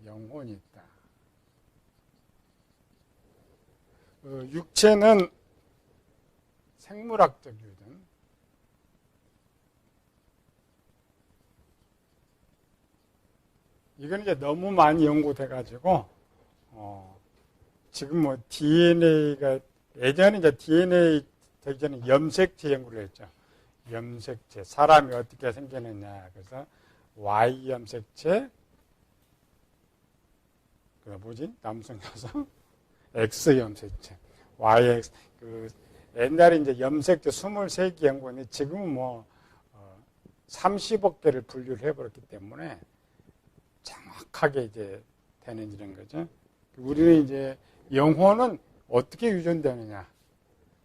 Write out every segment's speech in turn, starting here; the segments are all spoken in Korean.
영혼이 있다. 육체는 생물학적 유전. 이건 이제 너무 많이 연구돼가지고, 지금 뭐 DNA가, 예전에 이제 DNA 되기 전에 염색체 연구를 했죠. 염색체. 사람이 어떻게 생겼느냐. 그래서 Y 염색체, 그 뭐지? 남성, 여성? X 염색체. YX. 옛날에 이제 염색체 23개 연구했는데 지금은 뭐, 30억 개를 분류를 해버렸기 때문에 정확하게 이제 되는 이런 거죠. 우리는 이제 영혼은 어떻게 유전되느냐.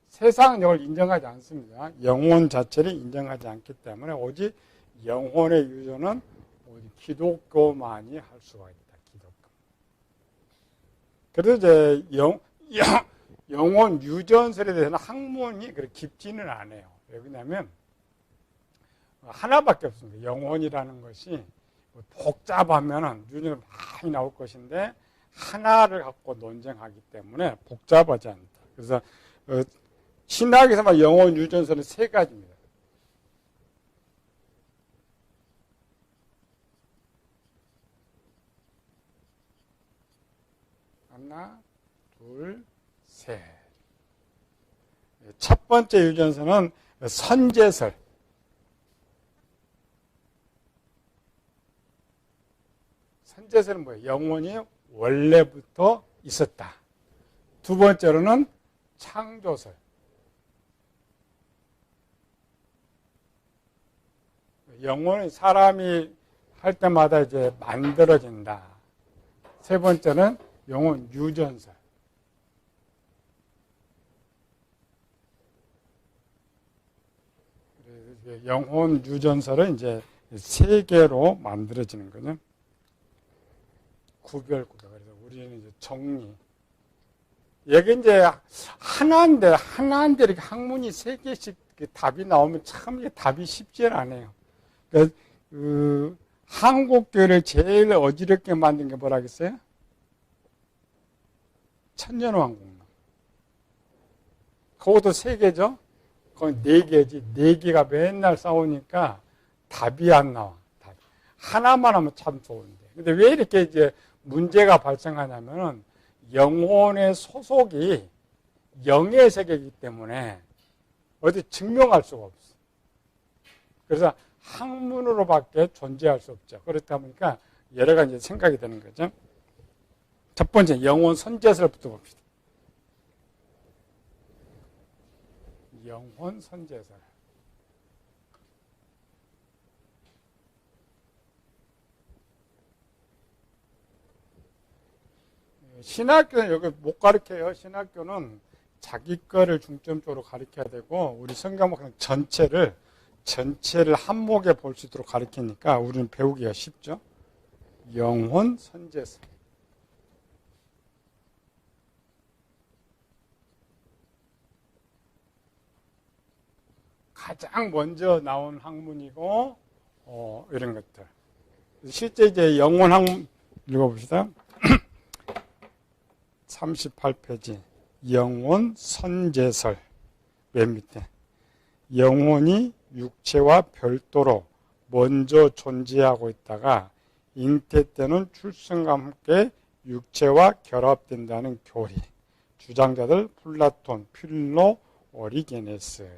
세상은 이걸 인정하지 않습니다. 영혼 자체를 인정하지 않기 때문에 오직 영혼의 유전은 오직 기독교만이 할 수가 있다. 기독교. 그래서 이제 영혼 유전설에 대해서는 학문이 그렇게 깊지는 않아요. 왜냐하면 하나밖에 없습니다. 영혼이라는 것이 복잡하면은 유전이 많이 나올 것인데 하나를 갖고 논쟁하기 때문에 복잡하지 않다. 그래서 신학에서만 영혼 유전설은 3가지입니다. 하나, 둘, 셋. 첫 번째 유전설은 선제설. 선제설은 뭐예요? 영혼이 원래부터 있었다. 두 번째로는 창조설. 영혼은 사람이 할 때마다 이제 만들어진다. 세 번째는 영혼 유전설. 영혼 유전설은 이제 3개로 만들어지는 거죠. 구별. 그래서 우리는 이제 정리. 여기 이제 하나인데 이렇게 학문이 3개씩 답이 나오면 참 이게 답이 쉽지는 않아요. 그러니까 한국교를 제일 어지럽게 만든 게 뭐라겠어요? 천년왕국론. 그것도 3개죠? 그건 4개지. 4개가 맨날 싸우니까 답이 안 나와. 답이. 하나만 하면 참 좋은데. 근데 왜 이렇게 이제 문제가 발생하냐면은 영혼의 소속이 영의 세계이기 때문에 어디 증명할 수가 없어. 그래서 학문으로밖에 존재할 수 없죠. 그렇다 보니까 여러 가지 생각이 되는 거죠. 첫 번째, 영혼 선제설부터 봅시다. 영혼 선제설. 신학교는 여기 못 가르쳐요. 신학교는 자기 거를 중점적으로 가르쳐야 되고, 우리 성경학은 전체를 한목에 볼 수 있도록 가르치니까 우리는 배우기가 쉽죠. 영혼 선제설. 가장 먼저 나온 학문이고, 이런 것들. 실제 이제 영혼 학문 읽어봅시다. 38페이지. 영혼 선제설. 맨 밑에. 영혼이 육체와 별도로 먼저 존재하고 있다가 잉태 때는 출생과 함께 육체와 결합된다는 교리. 주장자들 플라톤, 필로, 오리게네스.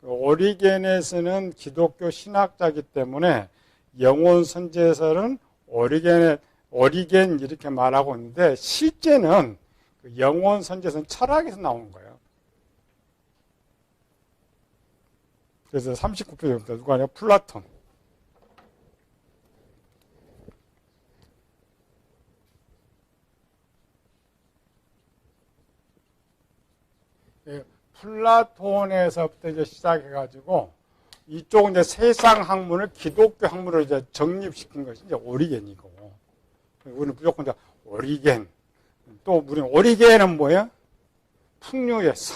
오리게네스는 기독교 신학자이기 때문에 영혼 선제설은 오리겐 이렇게 말하고 있는데 실제는 영혼 선제설은 철학에서 나온 거예요. 그래서 39페이지부터 누가 아니야? 플라톤. 플라톤에서부터 이제 시작해가지고 이쪽은 이제 세상 학문을 기독교 학문으로 이제 정립시킨 것이 이제 오리겐이고, 우리는 무조건 이제 오리겐. 또 우리는 오리겐은 뭐야? 풍류에서,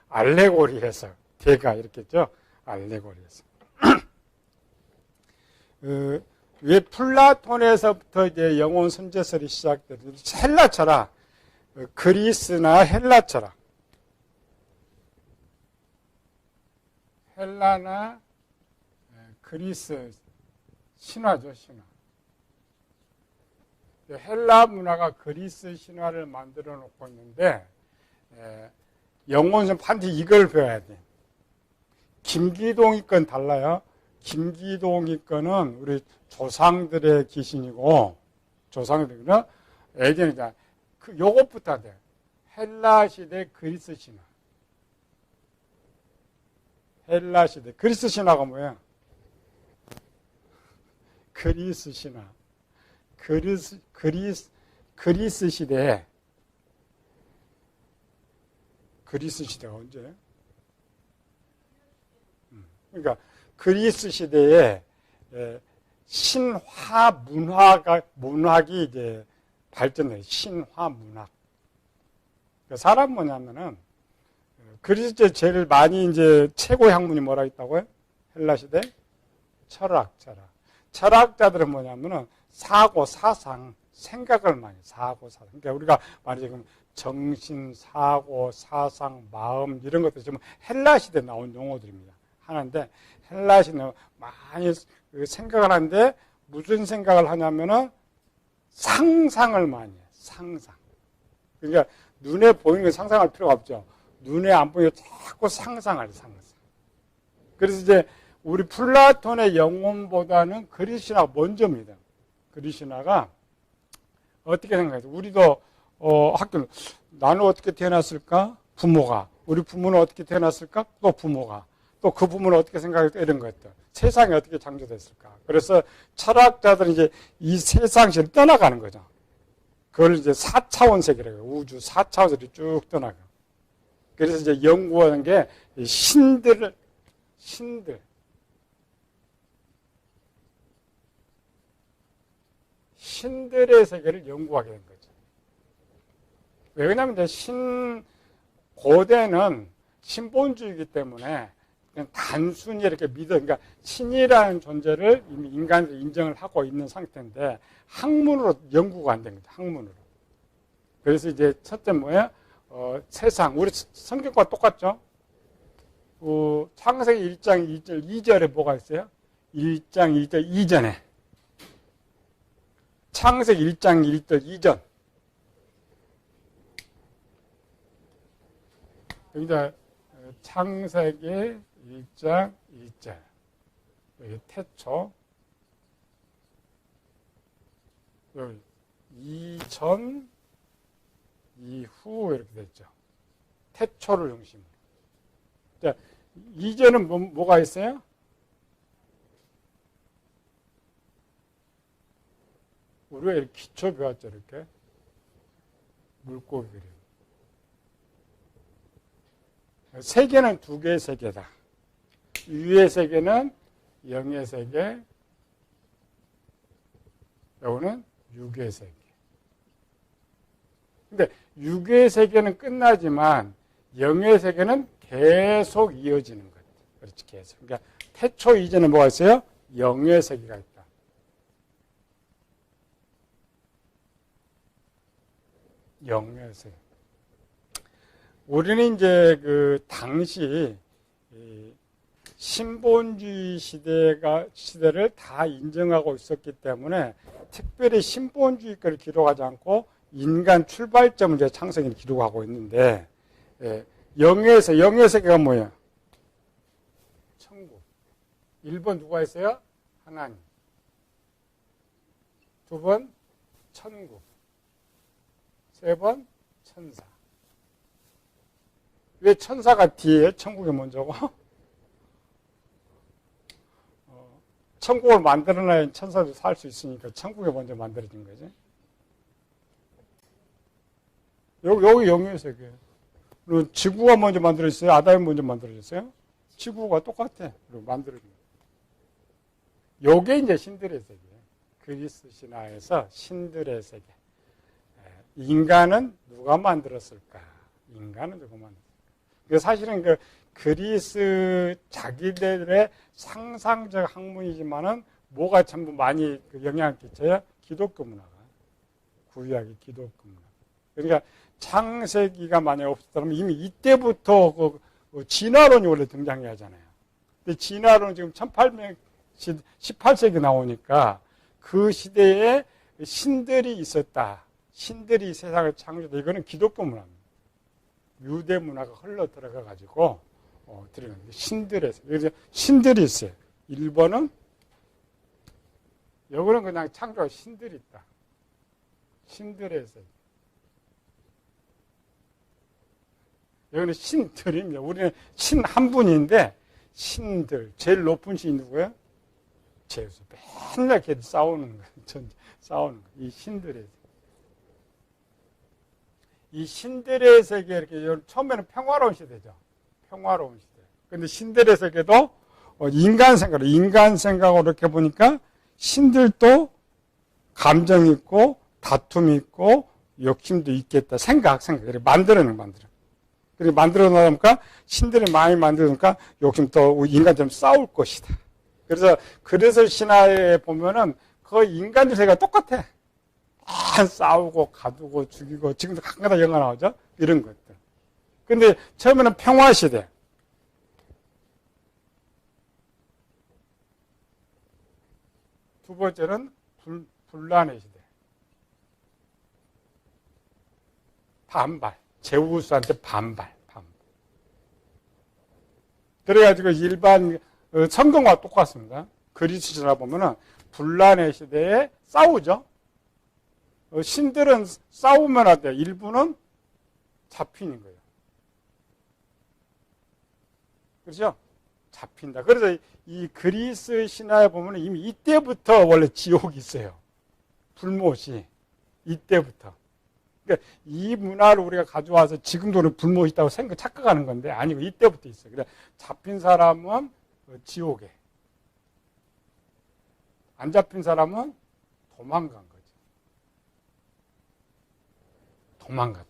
알레고리에서, 대가 이렇게 했죠. 알레고리에서. 왜 플라톤에서부터 이제 영혼 선제설이 시작되는 헬라 철학, 그리스나 헬라 철학, 헬라나 그리스 신화죠, 신화. 헬라 문화가 그리스 신화를 만들어 놓고 있는데, 영혼은 반드시 이걸 배워야 돼. 김기동이 건 달라요. 김기동이 거는 우리 조상들의 귀신이고, 조상들은 예전에 요것부터 돼. 헬라 시대 그리스 신화. 헬라 시대 그리스 신화가 뭐야? 그리스 신화. 그리스 시대에, 그리스 시대가 언제? 그러니까 그리스 시대에 신화 문학이 이제 발전해요. 신화 문학. 그러니까 사람 뭐냐면은 그리스 때 제일 많이 이제 최고 학문이 뭐라 했다고요? 헬라 시대 철학. 철학자들은 뭐냐면은 사고, 사상, 생각을 많이, 사고, 사상. 그러니까 우리가 말이죠. 지금 정신, 사고, 사상, 마음, 이런 것들이 지금 헬라 시대에 나온 용어들입니다. 하는데, 헬라 시대는 많이 생각을 하는데, 무슨 생각을 하냐면은 상상을 많이 해요. 상상. 그러니까 눈에 보이는 걸 상상할 필요가 없죠. 눈에 안 보이는 걸 자꾸 상상을 해요, 상상. 그래서 이제 우리 플라톤의 영혼보다는 그리스 신화가 먼저입니다. 그리스 신화가 어떻게 생각해요? 우리도 학교 나는 어떻게 태어났을까? 부모가. 우리 부모는 어떻게 태어났을까? 또 부모가. 또 그 부모는 어떻게 생각할까? 이런 것들. 세상이 어떻게 창조됐을까? 그래서 철학자들은 이제 이 세상을 떠나가는 거죠. 그걸 이제 4차원 세계라고 해요. 우주 4차원세계로 쭉 떠나가. 그래서 이제 연구하는 게 신들의 세계를 연구하게 된 거죠. 왜냐하면 이제 고대는 신본주의이기 때문에 그냥 단순히 이렇게 그러니까 신이라는 존재를 이미 인간들이 인정을 하고 있는 상태인데 학문으로 연구가 안 됩니다. 학문으로. 그래서 이제 첫째 뭐예요? 세상. 우리 성경과 똑같죠? 창세기 1장 2절에 뭐가 있어요? 1장 2절 이전에. 창세기 1장 1절 이전. 여기다 창세기 1장 2절. 여기 태초. 여기 이전 이후 이렇게 됐죠. 태초를 중심으로. 자, 이전은 뭐가 있어요? 우리가 이렇게 기초 배웠죠, 이렇게. 물고기 그림. 세계는 두 개의 세계다. 위의 세계는 영의 세계, 여기는 육의 세계. 근데 육의 세계는 끝나지만 영의 세계는 계속 이어지는 것. 그렇지, 계속. 그러니까 태초 이전에 뭐가 있어요? 영의 세계가 있다. 영의 세계. 우리는 이제 당시 신본주의 시대를 다 인정하고 있었기 때문에 특별히 신본주의 거를 기록하지 않고 인간 출발점을 이제 창세기를 기록하고 있는데, 영의 세계가 뭐예요? 천국. 1번 누가 있어요? 하나님. 2번 천국. 3번 천사. 왜 천사가 뒤에 천국이 먼저고? 천국을 만들어놔야 천사도 살 수 있으니까 천국이 먼저 만들어진 거지. 여기 영의 세계. 그리고 지구가 먼저 만들어졌어요? 아담이 먼저 만들어졌어요? 지구가 똑같아. 그리고 만들어진 거예요. 요게 이제 신들의 세계. 그리스 신화에서 신들의 세계. 인간은 누가 만들었을까? 인간은 누가 만들었을까? 사실은 그리스 자기들의 상상적 학문이지만은 뭐가 전부 많이 영향을 끼쳐요? 기독교 문화가. 구약의 기독교 문화. 그러니까 창세기가 만약에 없었다면 이미 이때부터 진화론이 원래 등장해야 하잖아요. 근데 진화론은 지금 18세기 나오니까 그 시대에 신들이 있었다. 신들이 세상을 창조했다. 이거는 기독교 문화입니다. 유대 문화가 흘러 들어가 가지고 들어가는 신들에서 신들이 있어요. 1번은 여기는 그냥 창조가 신들이 있다. 신들에서 여기는 신들입니다. 우리는 신 한 분인데 신들 제일 높은 신이 누구예요? 제우스. 맨날 걔 싸우는 거예요. 싸우는 거. 이 신들에서. 이 신들의 세계 이렇게 처음에는 평화로운 시대죠. 평화로운 시대. 근데 신들의 세계도 인간 생각으로 이렇게 보니까 신들도 감정이 있고 다툼이 있고 욕심도 있겠다. 생각. 이렇게 만들어. 그리고 만들어 놓으니까 신들이 많이 만들어놓으니까 욕심도 인간처럼 싸울 것이다. 그래서 신화에 보면은 거의 인간들 세계가 똑같아. 싸우고 가두고 죽이고 지금도 가끔가다 영화 나오죠? 이런 것들. 근데 처음에는 평화시대. 두 번째는 분란의 시대. 반발. 제우스한테 반발. 그래가지고 일반 성경과 똑같습니다. 그리스 신화 보면은 분란의 시대에 싸우죠. 신들은 싸우면 안 돼요. 일부는 잡히는 거예요. 그렇죠? 잡힌다. 그래서 이 그리스 신화에 보면 이미 이때부터 원래 지옥이 있어요. 불못이. 이때부터. 그러니까 이 문화를 우리가 가져와서 지금도 불못이 있다고 착각하는 건데 아니고 이때부터 있어요. 그러니까 잡힌 사람은 지옥에. 안 잡힌 사람은 도망간 거죠. 도망가.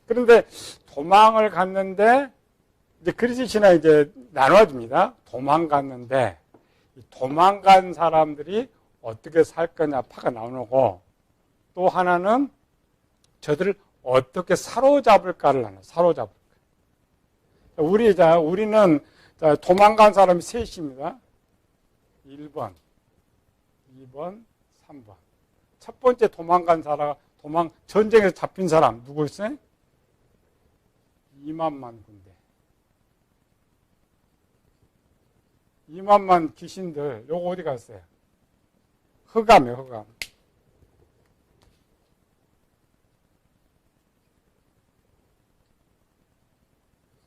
그런데 도망을 갔는데 이제 그리스 신화 이제 나눠집니다. 도망갔는데 도망간 사람들이 어떻게 살 거냐 파가 나오고 또 하나는 저들을 어떻게 사로잡을까를 나눠. 사로잡을까. 우리는 도망간 사람이 셋입니다. 1번, 2번, 3번. 첫 번째 도망간 사람, 전쟁에서 잡힌 사람 누구 있어요? 2만만 군대. 2만만 귀신들. 요거 어디 갔어요? 흑암이에요, 흑암.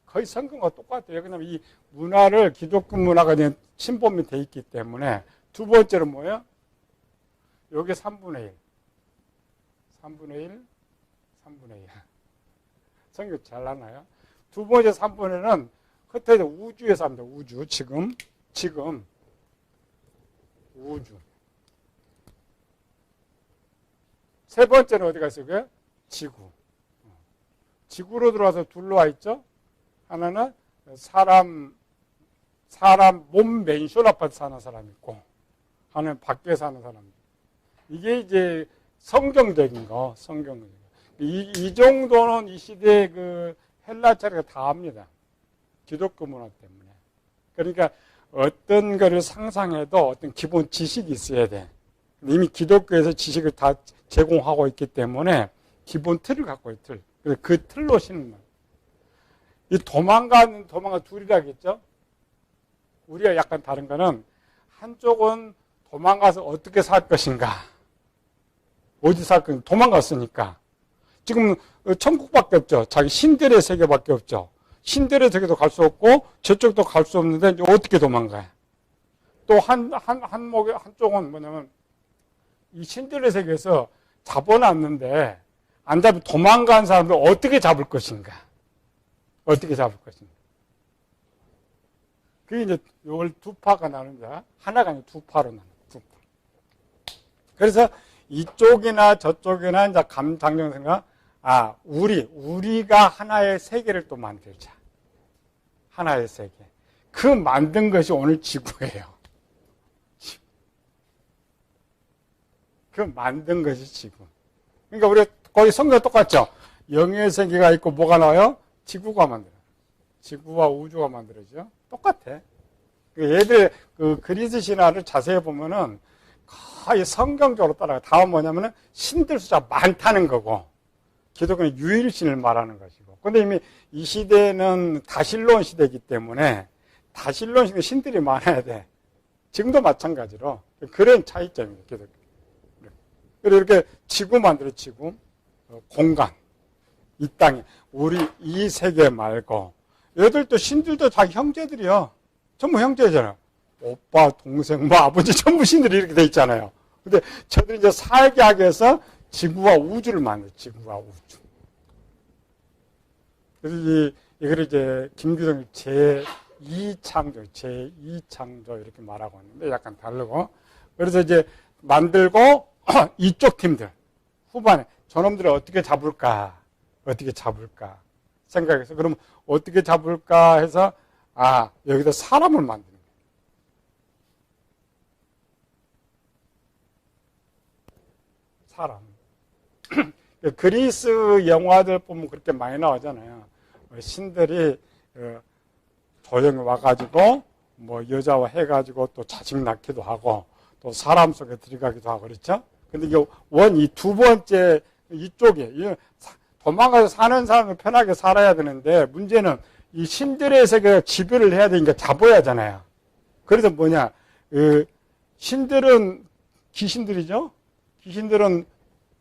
거의 성경과 똑같아요. 왜냐하면 이 문화를 기독교 문화가 침범이 돼 있기 때문에. 두 번째로 뭐예요? 여기 3분의 1. 3분의 1, 3분의 1. 성경 잘 나나요? 두 번째 3분의 1은 흩어져 우주에서 합니다. 우주. 지금 우주. 세 번째는 어디 갔어요? 지구. 지구로 들어와서 둘러와 있죠? 하나는 사람 몸 맨션 아파트 사는 사람 있고, 하나는 밖에 사는 사람. 이게 이제 성경적인 거. 이 정도는 이 시대의 그 헬라차리가 다 합니다. 기독교 문화 때문에. 그러니까 어떤 거를 상상해도 어떤 기본 지식이 있어야 돼. 이미 기독교에서 지식을 다 제공하고 있기 때문에 기본 틀을 갖고 있어요. 틀. 그래서 그 틀로 신는 거예요. 이 도망가 둘이라겠죠? 우리가 약간 다른 거는 한쪽은 도망가서 어떻게 살 것인가. 어디 살 것인가. 도망갔으니까. 지금 천국밖에 없죠. 자기 신들의 세계밖에 없죠. 신들의 세계도 갈 수 없고 저쪽도 갈 수 없는데 이제 어떻게 도망가요? 또 한쪽은 뭐냐면 이 신들의 세계에서 잡아놨는데 안 잡으면 도망간 사람들 어떻게 잡을 것인가? 어떻게 잡을 것인가? 그게 이제 이걸 두 파가 나눕니다. 하나가 아니라 두 파로 나눕니다. 두 파. 그래서 이쪽이나 저쪽이나 이제 감장정생각, 우리가 하나의 세계를 또 만들자. 하나의 세계. 그 만든 것이 오늘 지구예요. 그 만든 것이 지구. 그러니까 우리 거의 성경 똑같죠. 영의 세계가 있고 뭐가 나와요? 지구가 만들어요. 지구와 우주가 만들어지죠. 똑같아. 얘들 그 그리스 신화를 자세히 보면은 거의 성경적으로 따라가. 다음 뭐냐면은 신들 숫자가 많다는 거고, 기독교는 유일신을 말하는 것이고. 근데 이미 이 시대는 다실론 시대이기 때문에 다실론 시대 신들이 많아야 돼. 지금도 마찬가지로 그런 차이점입니다. 기독교. 그리고 이렇게 지구 만들어 지구, 공간, 이 땅에 우리 이 세계 말고 얘들도 신들도 자기 형제들이요. 전부 형제잖아요. 오빠, 동생, 뭐 아버지 전부 신들이 이렇게 돼 있잖아요. 근데 저들이 이제 살게 하기 위해서 지구와 우주를 만들어요. 지구와 우주. 그래서 이걸 이제 김규동 제2창조 이렇게 말하고 있는데 약간 다르고. 그래서 이제 만들고 이쪽 팀들 후반에 저놈들을 어떻게 잡을까 생각해서, 그럼 어떻게 잡을까 해서 여기다 사람을 만드는 거예요. 사람. 그리스 영화들 보면 그렇게 많이 나오잖아요. 신들이 조용히 와가지고 뭐 여자와 해가지고 또 자식 낳기도 하고 또 사람 속에 들어가기도 하고 그렇죠. 근데 이게 이 두 번째 이쪽에 도망가서 사는 사람은 편하게 살아야 되는데, 문제는 이 신들의 세계가 지배를 해야 되니까 잡아야 하잖아요. 그래서 뭐냐, 신들은 귀신들이죠. 귀신들은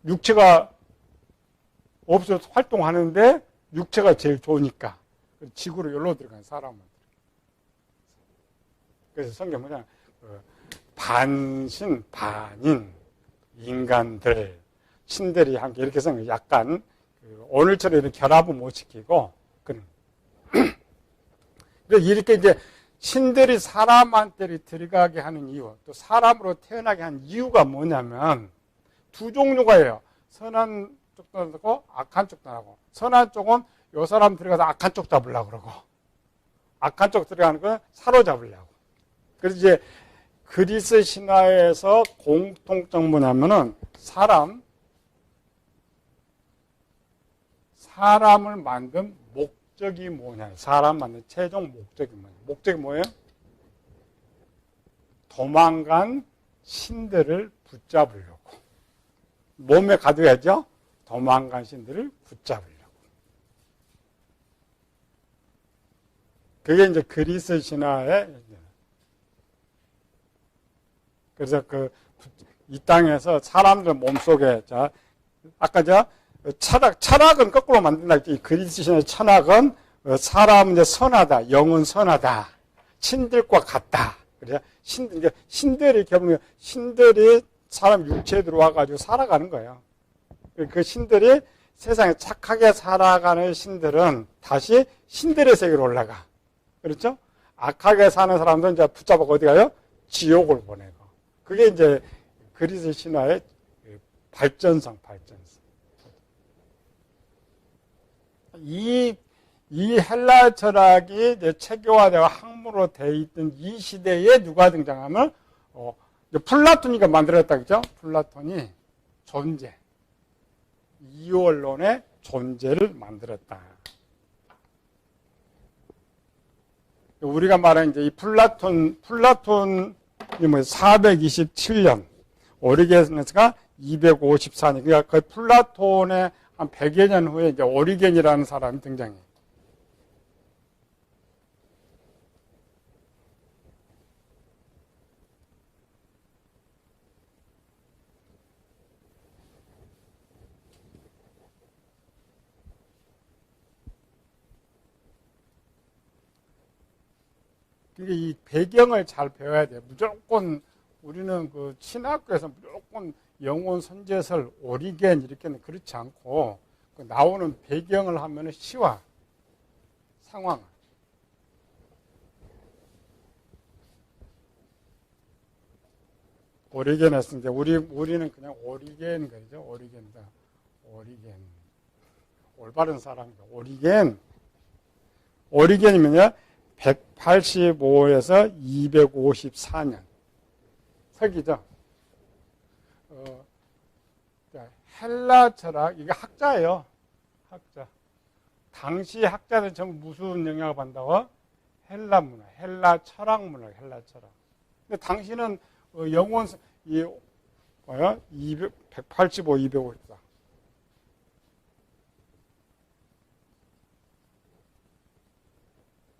육체가 없어서 활동하는데 육체가 제일 좋으니까 지구로 열로 들어간 사람은. 그래서 성경 뭐냐, 반신 반인 인간들 신들이 함께 이렇게 해서 약간 오늘처럼 이렇게 결합을 못 시키고 그런. 이렇게 이제 신들이 사람한테 들어가게 하는 이유, 또 사람으로 태어나게 한 이유가 뭐냐면 두 종류가예요. 선한 쪽도 나고 악한 쪽도 나고. 선한 쪽은 요 사람 들어가서 악한 쪽 잡으려고 그러고, 악한 쪽 들어가는 건 사로잡으려고. 그래서 이제 그리스 신화에서 공통점 뭐냐면은 사람을 만든 목적이 뭐냐, 사람 만든 최종 목적이 뭐냐. 목적이 뭐예요? 도망간 신들을 붙잡으려고. 몸에 가둬야죠. 도망간 신들을 붙잡으려고. 그게 이제 그리스 신화의, 그래서 이 땅에서 사람들 몸속에, 아까 철학은 거꾸로 만든다 했지. 그리스 신화의 철학은 사람은 이제 선하다, 영은 선하다, 신들과 같다. 그래서 신들이 결국은 신들이 사람 육체에 들어와가지고 살아가는 거예요. 그 신들이 세상에 착하게 살아가는 신들은 다시 신들의 세계로 올라가. 그렇죠? 악하게 사는 사람들은 이제 붙잡아 어디 가요? 지옥을 보내고. 그게 이제 그리스 신화의 발전성. 이 헬라 철학이 이제 체계화되어 학문으로 되어 있던 이 시대에 누가 등장하면, 플라톤이가 만들었다, 그죠? 플라톤이 존재, 이원론의 존재를 만들었다. 우리가 말하는 이제 이 플라톤이 427년, 오리게네스가 254년, 그러니까 거의 플라톤의 한 100여 년 후에 이제 오리겐이라는 사람이 등장해요. 그러니까 이 배경을 잘 배워야 돼요. 무조건 우리는 그 신학교에서 무조건 영혼 선제설, 오리겐 이렇게는 그렇지 않고 그 나오는 배경을 하면은 시와 상황. 오리겐에서 이제 우리는 그냥 오리겐 그러죠. 오리겐이다. 오리겐. 올바른 사람이다. 오리겐이면요. 185에서 254년. 서기죠. 헬라 철학, 이게 학자예요. 학자. 당시 학자들 전부 무슨 영향을 받는다고? 헬라 문화, 헬라 철학 문화, 헬라 철학. 근데 당시는 영원, 185, 254.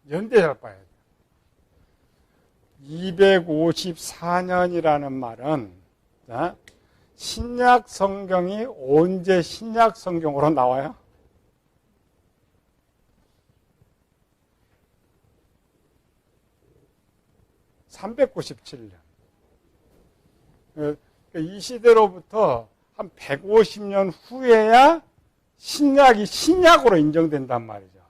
연대를 봐야 돼. 254년이라는 말은 신약 성경이 언제 신약 성경으로 나와요? 397년. 이 시대로부터 한 150년 후에야 신약이 신약으로 인정된단 말이죠.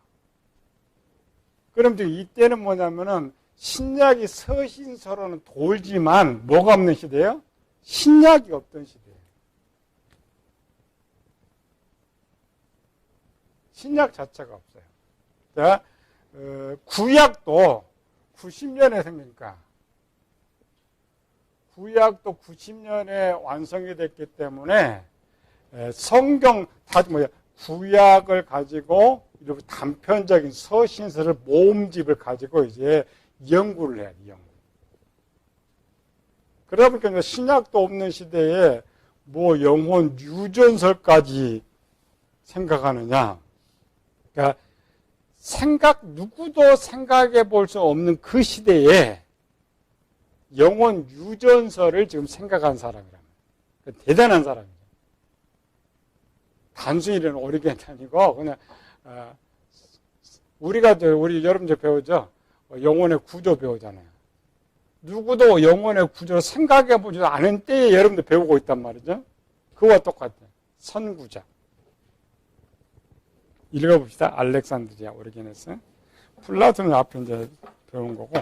그럼 이때는 뭐냐면은 신약이 서신서로는 돌지만 뭐가 없는 시대예요? 신약이 없던 시대예요. 신약 자체가 없어요. 자, 구약도 90년에 생기니까 구약도 90년에 완성이 됐기 때문에 성경 구약을 가지고 이렇게 단편적인 서신서를 모음집을 가지고 이제 연구를 해야 돼요. 그러다 보니까 신약도 없는 시대에 뭐 영혼 유전설까지 생각하느냐. 그러니까 누구도 생각해 볼 수 없는 그 시대에 영혼 유전설을 지금 생각한 사람이랍니다. 대단한 사람이죠. 단순히 이런 오리겐이 아니고 그냥 우리 여러분들 배우죠. 영혼의 구조 배우잖아요. 누구도 영혼의 구조를 생각해 보지도 않은 때에 여러분들 배우고 있단 말이죠. 그와 똑같아요. 선구자. 읽어봅시다. 알렉산드리아 오리게네스. 플라톤은 앞에 이제 배운 거고.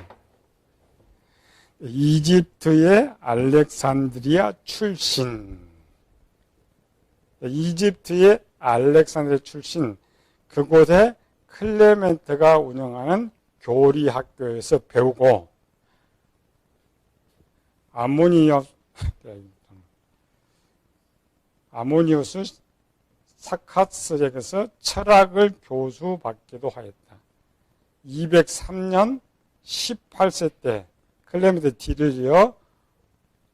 이집트의 알렉산드리아 출신. 이집트의 알렉산드리아 출신. 그곳에 클레멘트가 운영하는 교리 학교에서 배우고 아모니우스 사카스에게서 철학을 교수받기도 하였다. 203년 18세 때 클레멘트 뒤를 이어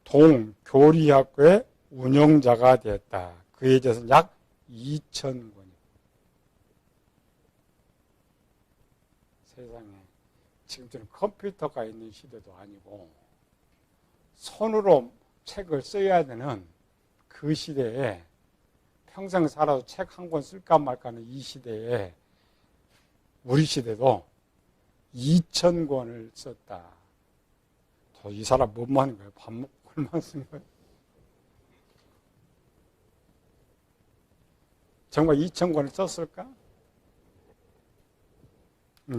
동교리학교의 운영자가 되었다. 그에 대해서는 약 2,000권이. 세상에 지금처럼 컴퓨터가 있는 시대도 아니고 손으로 책을 써야 되는 그 시대에 평생 살아도 책 한 권 쓸까 말까 하는 이 시대에 우리 시대도 2,000권을 썼다. 이 사람 뭐만 하는 거예요? 밥 먹고 얼마나 쓴 거예요? 정말 2,000권을 썼을까?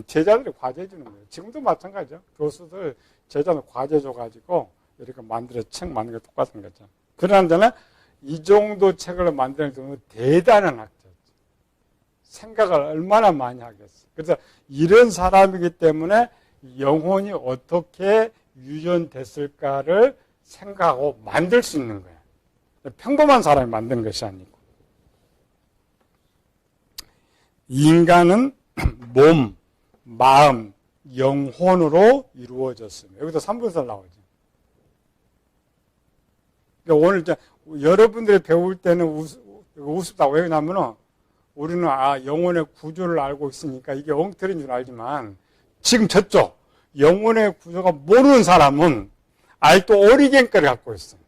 제자들이 과제 주는 거예요. 지금도 마찬가지죠. 교수들 제자들 과제 줘가지고 이렇게 책 만드는 게 똑같은 거죠. 그러나 이 정도 책을 만드는 경우는 대단한 학자죠. 생각을 얼마나 많이 하겠어요. 그래서 이런 사람이기 때문에 영혼이 어떻게 유전됐을까를 생각하고 만들 수 있는 거예요. 평범한 사람이 만든 것이 아니고. 인간은 몸, 마음, 영혼으로 이루어졌습니다. 여기도 3분설 나오죠. 그러니까 오늘 이제 여러분들이 배울 때는 우습다. 왜냐하면 우리는 영혼의 구조를 알고 있으니까 이게 엉터리인 줄 알지만 지금 저쪽 영혼의 구조가 모르는 사람은 아직도 오리겐까지 갖고 있어요.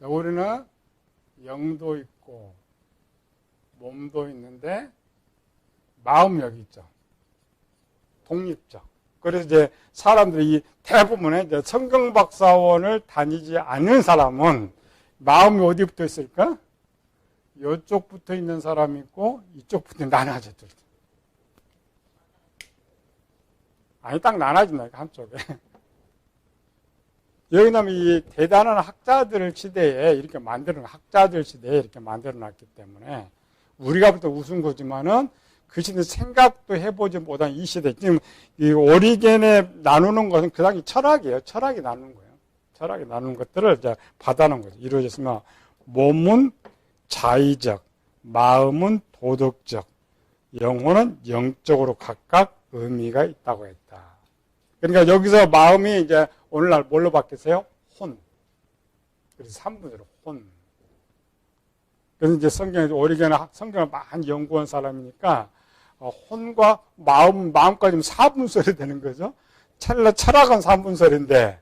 우리는 영도 있고 몸도 있는데 마음 여기 있죠. 독립적. 그래서 이제 사람들이 대부분의 이제 성경박사원을 다니지 않는 사람은 마음이 어디 붙어 있을까? 이쪽 붙어 있는 사람이 있고 이쪽 붙어 나눠졌죠. 아니 딱 나눠진다니까 한쪽에. 여기는 이 대단한 학자들 시대에 이렇게 학자들 시대에 이렇게 만들어놨기 때문에 우리가 부터 웃은 거지만은 그 시대 생각도 해보지 못한 이 시대. 지금 이 오리겐에 나누는 것은 그 당시 철학이에요. 철학이 나누는 거예요. 철학이 나누는 것들을 이제 받아놓은 거죠. 이루어졌으면 몸은 자의적, 마음은 도덕적, 영혼은 영적으로 각각 의미가 있다고 했다. 그러니까 여기서 마음이 이제 오늘날 뭘로 바뀌었어요? 혼. 그래서 3분으로 혼. 그래서 이제 오리겐은 성경을 많이 연구한 사람이니까 혼과 마음까지는 4분설이 되는 거죠. 철학은 3분설인데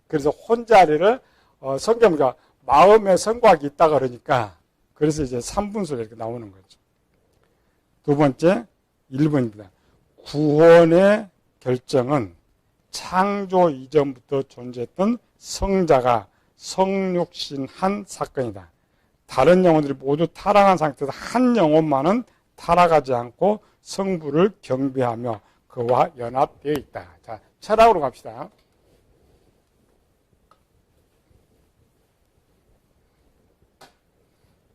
그래서 혼 자리를 성경과 마음의 성곽이 있다 그러니까 그래서 이제 3분설 이렇게 나오는 거죠. 두 번째 1번입니다. 구원의 결정은 창조 이전부터 존재했던 성자가 성육신한 사건이다. 다른 영혼들이 모두 타락한 상태에서 한 영혼만은 타락하지 않고 성부를 경배하며 그와 연합되어 있다. 자, 철학으로 갑시다.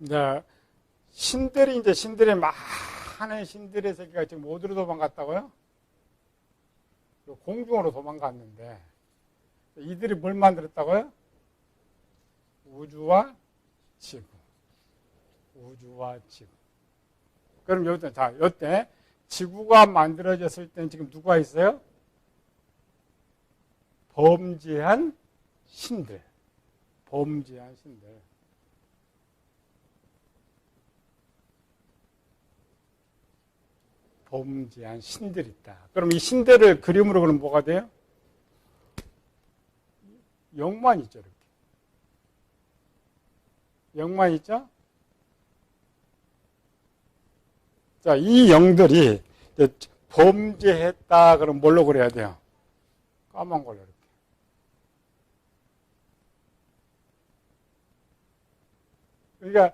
이제 신들이 많은 신들의 세계가 지금 어디로 도망갔다고요? 공중으로 도망갔는데 이들이 뭘 만들었다고요? 우주와 지구. 우주와 지구. 그럼 여태 지구가 만들어졌을 때는 지금 누가 있어요? 범죄한 신들. 범죄한 신들. 범죄한 신들이 있다. 그럼 이 신들을 그림으로 그럼 뭐가 돼요? 영만 있죠, 이렇게. 영만 있죠? 자, 이 영들이 범죄했다, 그럼 뭘로 그래야 돼요? 까만 걸로 이렇게. 그러니까,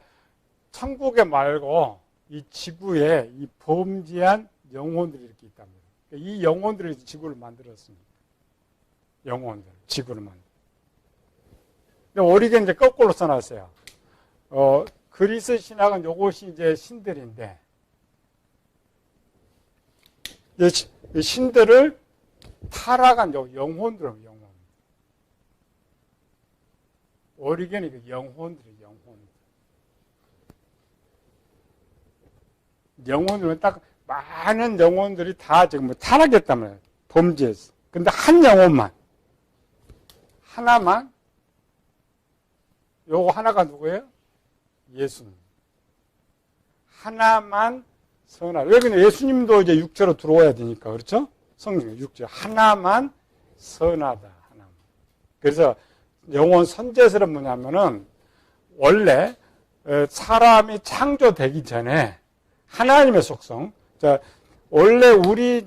천국에 말고, 이 지구에 이 범죄한 영혼들이 이렇게 있답니다. 그러니까 이 영혼들이 지구를 만들었습니다. 영혼들, 지구를 만들. 근데 오리겐 이제 거꾸로 써놨어요. 그리스 신학은 요것이 이제 신들인데, 이 신들을 타락한 영혼들은 영혼. 오리겐이 그 영혼들이 영혼. 영혼들은 딱 많은 영혼들이 다 지금 타락했단 말이에요. 범죄했어. 근데 한 영혼만, 하나만, 요거 하나가 누구예요? 예수님. 하나만 선하다. 왜 그냥 예수님도 이제 육체로 들어와야 되니까, 그렇죠? 성령, 육체. 하나만 선하다. 하나만. 그래서 영혼 선제설은 뭐냐면은, 원래 사람이 창조되기 전에 하나님의 속성. 자, 원래 우리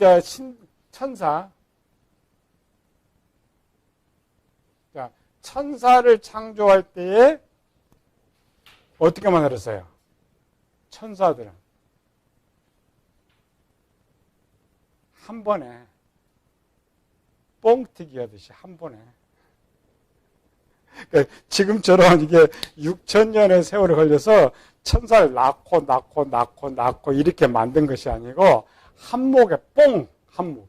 천사. 자, 천사를 창조할 때에 어떻게 만들었어요? 천사들은 한 번에 뻥튀기 하듯이 한 번에. 그러니까 지금처럼 이게 6,000년의 세월이 걸려서 천사를 낳고 이렇게 만든 것이 아니고 한목에 뽕 한목.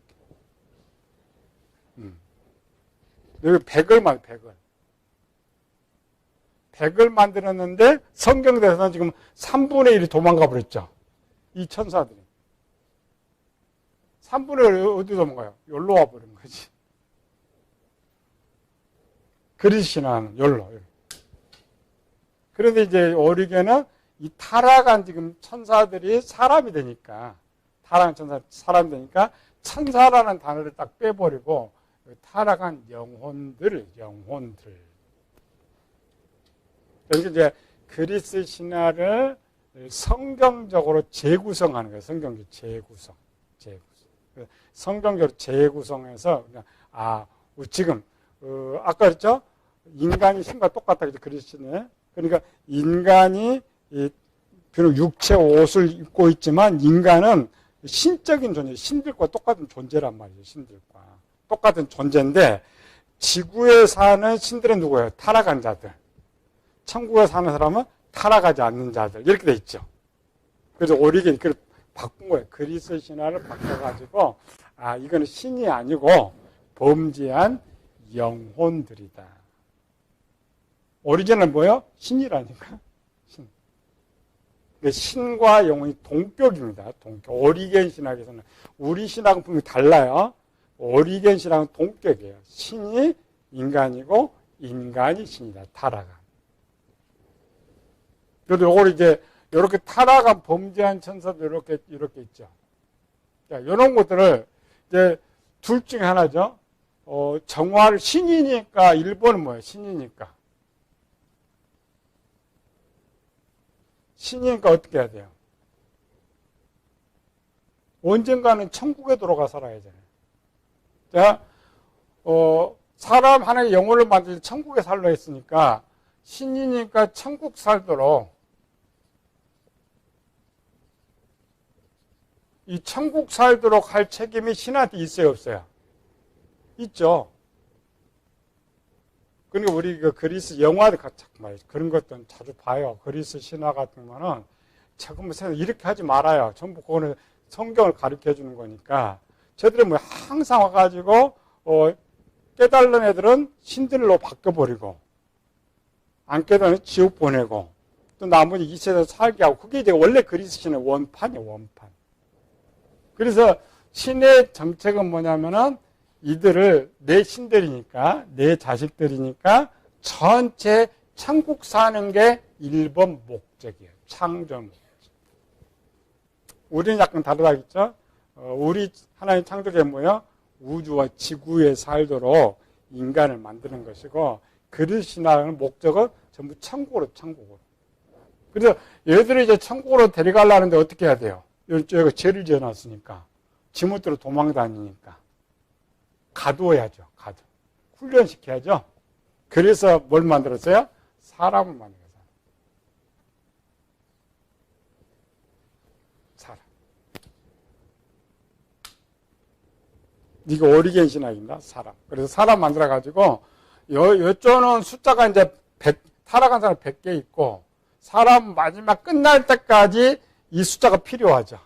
여기 100을 만들었는데 성경에서는 지금 3분의 1이 도망가 버렸죠. 이 천사들이. 3분의 1이 어디 도망가요? 여기로 와버린 거지. 그리스나는 여기로. 그런데 이제 오리겐은 이 타락한 지금 천사들이 사람이 되니까, 타락한 천사 사람이 되니까 천사라는 단어를 딱 빼버리고 타락한 영혼들. 그래서 이제 그리스 신화를 성경적으로 재구성하는 거예요. 성경적 재구성. 성경적으로 재구성해서 지금 아까 그랬죠? 인간이 신과 똑같다 그랬죠? 그리스 신화에. 그러니까 인간이 비록 육체 옷을 입고 있지만 인간은 신적인 존재, 신들과 똑같은 존재란 말이에요. 신들과 똑같은 존재인데 지구에 사는 신들은 누구예요? 타락한 자들. 천국에 사는 사람은 타락하지 않는 자들. 이렇게 돼 있죠. 그래서 오리겐이 그걸 바꾼 거예요. 그리스 신화를 바꿔가지고 이거는 신이 아니고 범죄한 영혼들이다. 오리지널 뭐예요? 신이라니까. 신. 신과 영혼이 동격입니다. 동격. 오리겐 신학에서는 우리 신학은 분명히 달라요. 오리겐 신학은 동격이에요. 신이 인간이고 인간이 신이다. 타락한. 그래도 요걸 이제 이렇게 타락한 범죄한 천사도 이렇게 있죠. 자, 이런 것들을 이제 둘 중에 하나죠. 정화를 신이니까 1번은 뭐예요? 신이니까. 신이니까 어떻게 해야 돼요? 언젠가는 천국에 들어가 살아야 되잖아요. 자, 사람 하나의 영혼을 만들 때 천국에 살려 했으니까 신이니까 천국 살도록 이 천국 살도록 할 책임이 신한테 있어요, 없어요? 있죠. 그러니까 우리 그 그리스 영화도 그런 것도 자주 봐요. 그리스 신화 같은 거는 잠깐만 이렇게 하지 말아요. 전부 그거는 성경을 가르쳐 주는 거니까. 저들은 뭐 항상 와가지고 깨달은 애들은 신들로 바꿔버리고 안 깨달은 지옥 보내고 또 나머지 이 세상에서 살게 하고 그게 이제 원래 그리스 신의 원판이에요. 원판. 그래서 신의 정책은 뭐냐면은 이들을 내 신들이니까 내 자식들이니까 전체 천국 사는 게 1번 목적이에요. 창조 목적. 우리는 약간 다르다겠죠? 우리 하나님 창조계 뭐예요? 우주와 지구에 살도록 인간을 만드는 것이고 그리스 신앙의 목적은 전부 천국으로. 그래서 얘들을 이제 천국으로 데려가려는데 어떻게 해야 돼요? 여기가 죄를 지어놨으니까 지멋대로 도망다니니까 가두어야죠. 훈련시켜야죠. 그래서 뭘 만들었어요? 사람을 만들었어요. 사람. 이거 오리겐 신학입니다. 사람. 그래서 사람 만들어가지고 요쪽은 숫자가 이제 타락한 사람 100개 있고 사람 마지막 끝날 때까지 이 숫자가 필요하죠.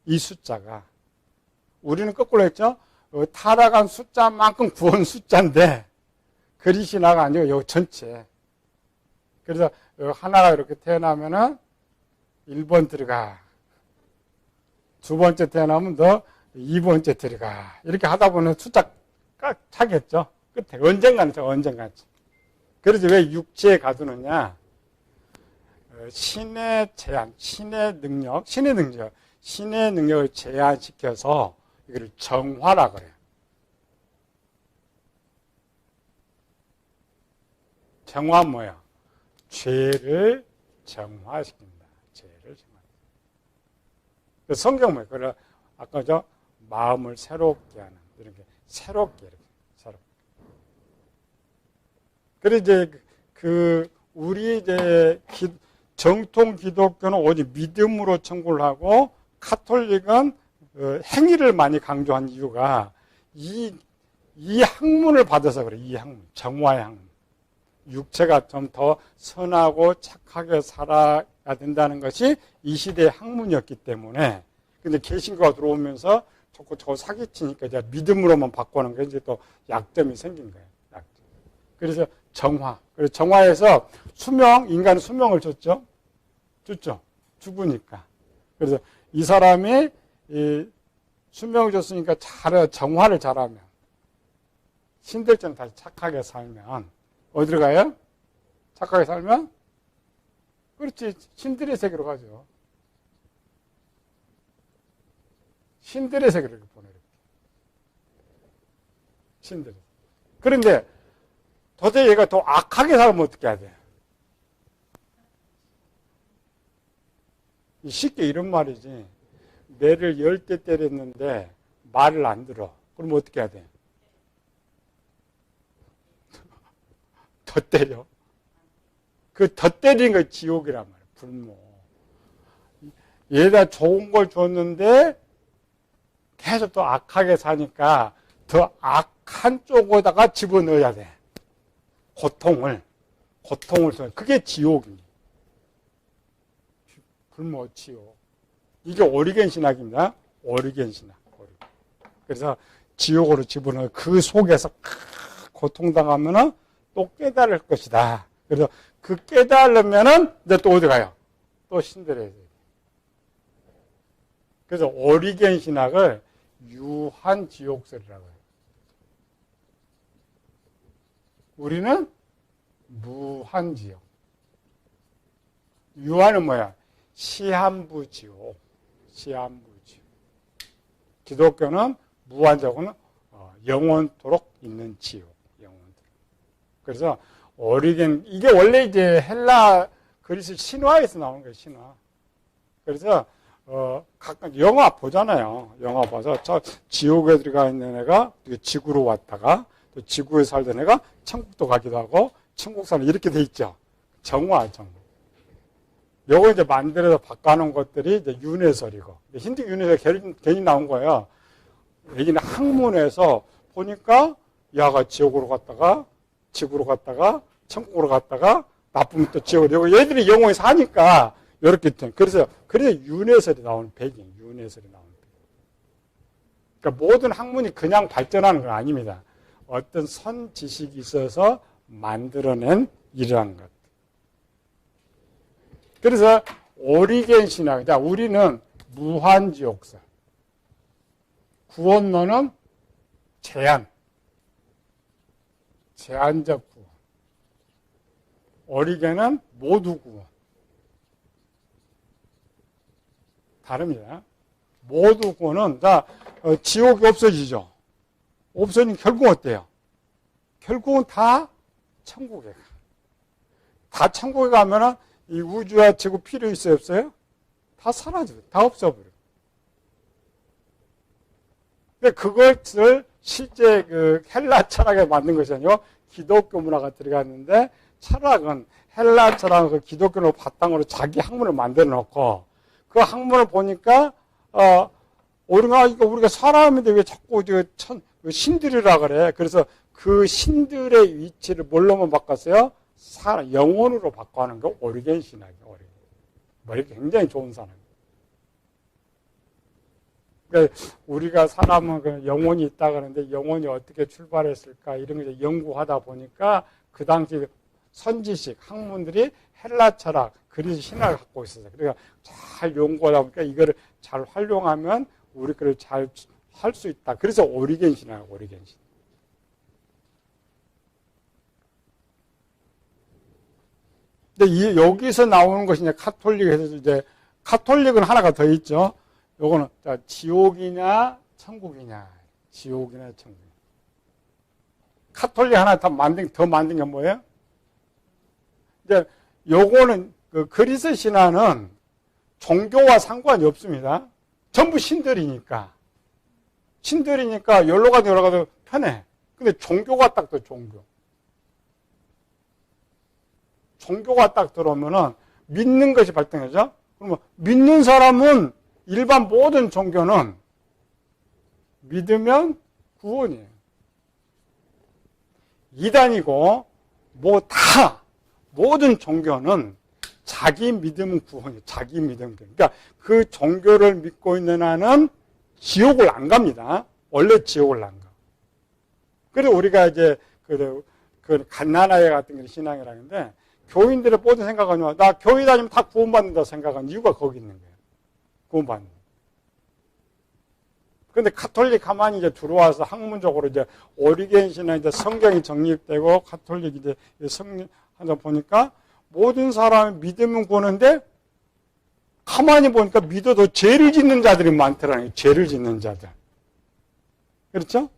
이 숫자가. 우리는 거꾸로 했죠. 타락한 숫자만큼 구원 숫자인데 그리시나가 아니고 요 전체. 그래서 하나가 이렇게 태어나면은 1번 들어가. 두 번째 태어나면 너 2번째 들어가. 이렇게 하다 보면 숫자 꽉 차겠죠. 끝에 언젠가는. 그래서 왜 육체에 가두느냐? 신의 제한, 신의 능력을 제한시켜서 이걸 정화라 그래요. 정화 뭐야? 죄를 정화시킨다. 죄를 정화. 성경 뭐예요? 그래 아까 마음을 새롭게 하는 이렇게 새롭게. 그래 이제 우리 이제 정통 기독교는 오직 믿음으로 천국을 하고 카톨릭은 행위를 많이 강조한 이유가 이 학문을 받아서 그래. 이 학문, 정화의 학문. 육체가 좀 더 선하고 착하게 살아야 된다는 것이 이 시대의 학문이었기 때문에. 근데 개신교가 들어오면서 저거 사기치니까 이제 믿음으로만 바꾸는 게 이제 또 약점이 생긴 거예요. 약점. 그래서 정화. 그래서 정화에서 인간은 수명을 줬죠. 죽으니까. 그래서 이 사람이 수명을 줬으니까 정화를 잘하면 신들처럼 다시 착하게 살면 어디로 가요? 착하게 살면 그렇지 신들의 세계로 가죠. 신들의 세계로 보내요. 신들. 그런데 도저히 얘가 더 악하게 살면 어떻게 해야 돼? 쉽게 이런 말이지. 매를 10대 때렸는데 말을 안 들어. 그럼 어떻게 해야 돼? 더 때려. 그 더 때리는 거 지옥이란 말이야. 불모. 얘가 좋은 걸 줬는데 계속 또 악하게 사니까 더 악한 쪽에다가 집어넣어야 돼. 고통을 써. 그게 지옥입니다. 불모 지옥. 이게 오리겐 신학입니다. 오리겐 신학. 그래서 지옥으로 집어넣어 그 속에서 고통당하면은 또 또 깨달을 것이다. 그래서 그 깨달으면은 이제 또 어디 가요? 또 신들에 돼요. 그래서 오리겐 신학을 유한지옥설이라고 해요. 우리는 무한지옥. 유한은 뭐야? 시한부지옥. 시한부지옥. 기독교는 무한지옥은 영원토록 있는 지옥. 영원토록. 그래서 오리겐, 이게 원래 이제 헬라 그리스 신화에서 나오는 거예요, 신화. 그래서 가끔 영화 보잖아요. 영화 봐서 지옥에 들어가 있는 애가 지구로 왔다가 또 지구에 살던 애가 천국도 가기도 하고 천국 사는 이렇게 돼 있죠. 정화, 정화. 요거 이제 만들어서 바꿔놓은 것들이 이제 윤회설이고 힌두 윤회설 괜히 나온 거예요. 여기는 학문에서 보니까 야가 지옥으로 갔다가 지구로 갔다가 천국으로 갔다가 나쁘면 또 지옥으로. 얘들이 영혼이 사니까 이렇게 된. 그래서 윤회설이 나오는 배경, 윤회설이 나오는 배경. 그러니까 모든 학문이 그냥 발전하는 건 아닙니다. 어떤 선 지식이 있어서 만들어낸 이러한 것. 그래서 오리겐 신학, 자, 우리는 무한지옥설. 구원론은 제한적 구원. 오리겐은 모두 구원. 다릅니다. 모두 구원은, 자, 지옥이 없어지죠. 없어지면 결국 어때요? 결국은 다 천국에 가. 다 천국에 가면은 이 우주와 지구 필요 있어요, 없어요? 다 사라져요. 다 없어버려요. 근데 그것을 실제 그 헬라 철학에 만든 것이 아니고 기독교 문화가 들어갔는데 철학은 헬라 철학은 그 기독교를 바탕으로 자기 학문을 만들어 놓고 그 학문을 보니까, 우리가 사람인데 왜 자꾸 신들이라 그래. 그래서 그 신들의 위치를 뭘로만 바꿨어요? 영혼으로 바꿔하는 거 오리겐 신학이에요. 오리겐. 머리 굉장히 좋은 사람. 그러니까 우리가 사람은 그 영혼이 있다 그러는데 영혼이 어떻게 출발했을까 이런 걸 연구하다 보니까 그 당시 선지식 학문들이 헬라 철학, 그리스 신학을 갖고 있었어요. 그러니까 잘 연구하다 보니까 이거를 잘 활용하면 우리 그걸 잘 할 수 있다. 그래서 오리겐 신학, 오리겐 신학. 근데 여기서 나오는 것이 이제 카톨릭에서 이제 카톨릭은 하나가 더 있죠. 요거는 자, 지옥이냐 천국이냐, 지옥이냐 천국. 카톨릭 하나 더 만든 게 뭐예요? 이제 요거는 그 그리스 신화는 종교와 상관이 없습니다. 전부 신들이니까 여기로 가도 편해. 근데 종교가 딱 더 종교가 딱 들어오면은 믿는 것이 발동하죠. 그러면 믿는 사람은 일반 모든 종교는 믿으면 구원이에요. 이단이고 모든 종교는 자기 믿으면 구원이에요. 자기 믿으면. 그러니까 그 종교를 믿고 있는 한은 지옥을 안 갑니다. 원래 지옥을 안 가. 그래서 우리가 이제 그 갓나나에 같은 게 신앙이라는데 교인들의 모든 생각은 나 교회 다니면 다 구원받는다 생각한 이유가 거기 있는 거예요. 구원받는. 근데 카톨릭 가만히 이제 들어와서 학문적으로 이제 오리겐 신앙 이제 성경이 정립되고 카톨릭 이제 성립하다 보니까 모든 사람이 믿으면 구원인데 가만히 보니까 믿어도 죄를 짓는 자들이 많더라고요. 죄를 짓는 자들. 그렇죠?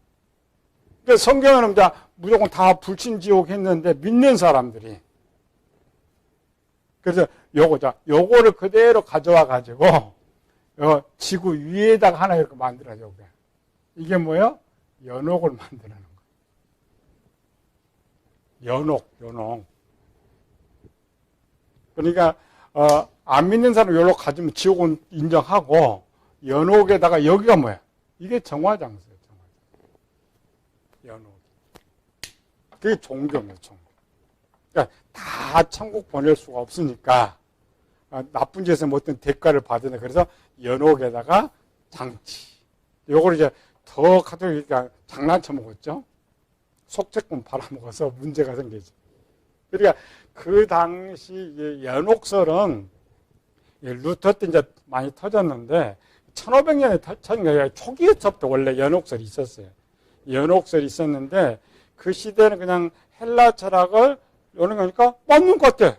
그래서 성경은 이제 무조건 다 불신지옥 했는데 믿는 사람들이. 그래서 요거를 그대로 가져와 가지고 지구 위에다가 하나 이렇게 만들어줘. 이게 뭐예요? 연옥을 만드는 거예요. 연옥. 그러니까 안 믿는 사람 연옥 가지면 지옥은 인정하고 연옥에다가 여기가 뭐야? 이게 정화장소예요. 연옥. 그게 종교입니다. 종교. 그러니까 다 천국 보낼 수가 없으니까 나쁜 짓에서 어떤 대가를 받으네. 그래서 연옥에다가 장치. 요걸 이제 더 카톨릭이 장난쳐 먹었죠. 속죄권 팔아먹어서 문제가 생기죠. 그러니까 그 당시 연옥설은 루터 때 이제 많이 터졌는데 1500년에 터진 게 초기부터 원래 연옥설이 있었어요. 연옥설이 있었는데 그 시대는 그냥 헬라 철학을 여는 거니까 맞는 것 같아.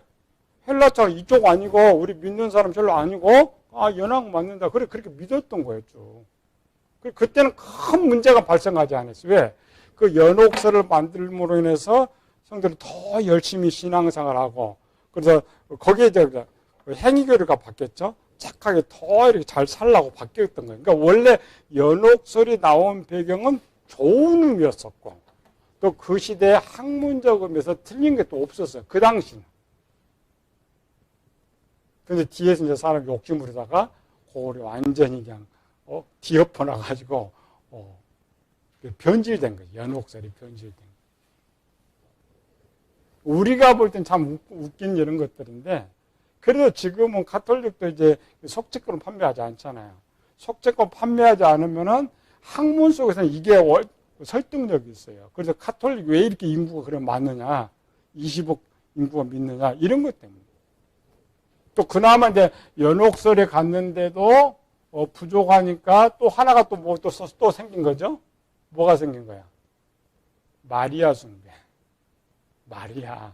헬라 철학 이쪽 아니고 우리 믿는 사람 별로 아니고 연학 맞는다. 그렇게 믿었던 거였죠. 그때는 큰 문제가 발생하지 않았어요. 왜? 그 연옥설을 만들므로 인해서 성도들이 더 열심히 신앙생활을 하고 그래서 거기에 이제 행위교류가 바뀌었죠. 착하게 더 이렇게 잘 살라고 바뀌었던 거예요. 그러니까 원래 연옥설이 나온 배경은 좋은 의미였었고 또 그 시대에 학문적 의미에서 틀린 게 또 없었어요. 그 당시는. 근데 뒤에서 이제 사람이 욕심 부리다가 그걸 완전히 그냥 뒤엎어 놔가지고 변질된 거예요. 연옥설이 변질된 거예요. 우리가 볼 땐 참 웃긴 이런 것들인데 그래도 지금은 가톨릭도 이제 속죄권을 판매하지 않잖아요. 속죄권 판매하지 않으면은 학문 속에서는 이게 설득력이 있어요. 그래서 가톨릭 왜 이렇게 인구가 그래 많느냐, 20억 인구가 믿느냐 이런 것 때문에. 또 그나마 이제 연옥설에 갔는데도 부족하니까 또 하나가 또 뭐 또 생긴 거죠. 뭐가 생긴 거야? 마리아 숭배. 마리아.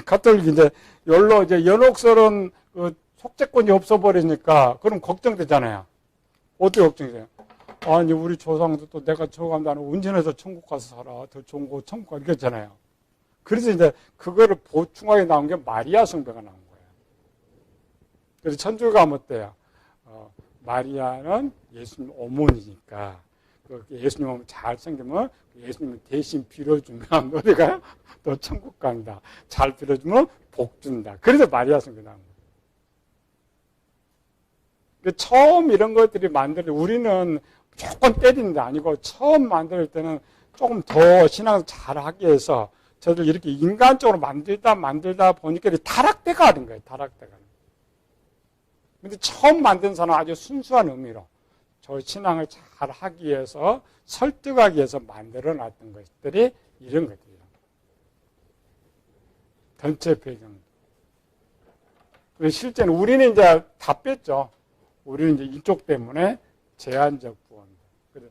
가톨릭 이제 열로 이제 연옥설은 그 속죄권이 없어버리니까 그럼 걱정되잖아요. 어떻게 걱정돼요? 아니 우리 조상도 또 내가 저가면 나는 운전해서 천국 가서 살아. 더 좋은 곳 천국 가 이랬잖아요. 그래서 이제 그거를 보충하게 나온 게 마리아 숭배가 나온 거예요. 그래서 천주교가 어때요? 마리아는 예수님 어머니니까 예수님 잘 생기면 예수님을 대신 빌어주면 너희가 너 천국 간다. 잘 빌어주면 복 준다. 그래서 마리아 숭배 나온 거예요. 처음 이런 것들이 만들 우리는 조금 때리는 게 아니고 처음 만들 때는 조금 더 신앙을 잘하기 위해서 저들 이렇게 인간적으로 만들다 보니까 타락대가 하는 거예요. 타락대가. 근데 처음 만든 사람은 아주 순수한 의미로 저 신앙을 잘 하기 위해서 설득하기 위해서 만들어 놨던 것들이 이런 것들이에요. 전체 배경. 실제는 우리는 이제 다 뺐죠. 우리는 이제 이쪽 때문에 제한적 구원. 그래서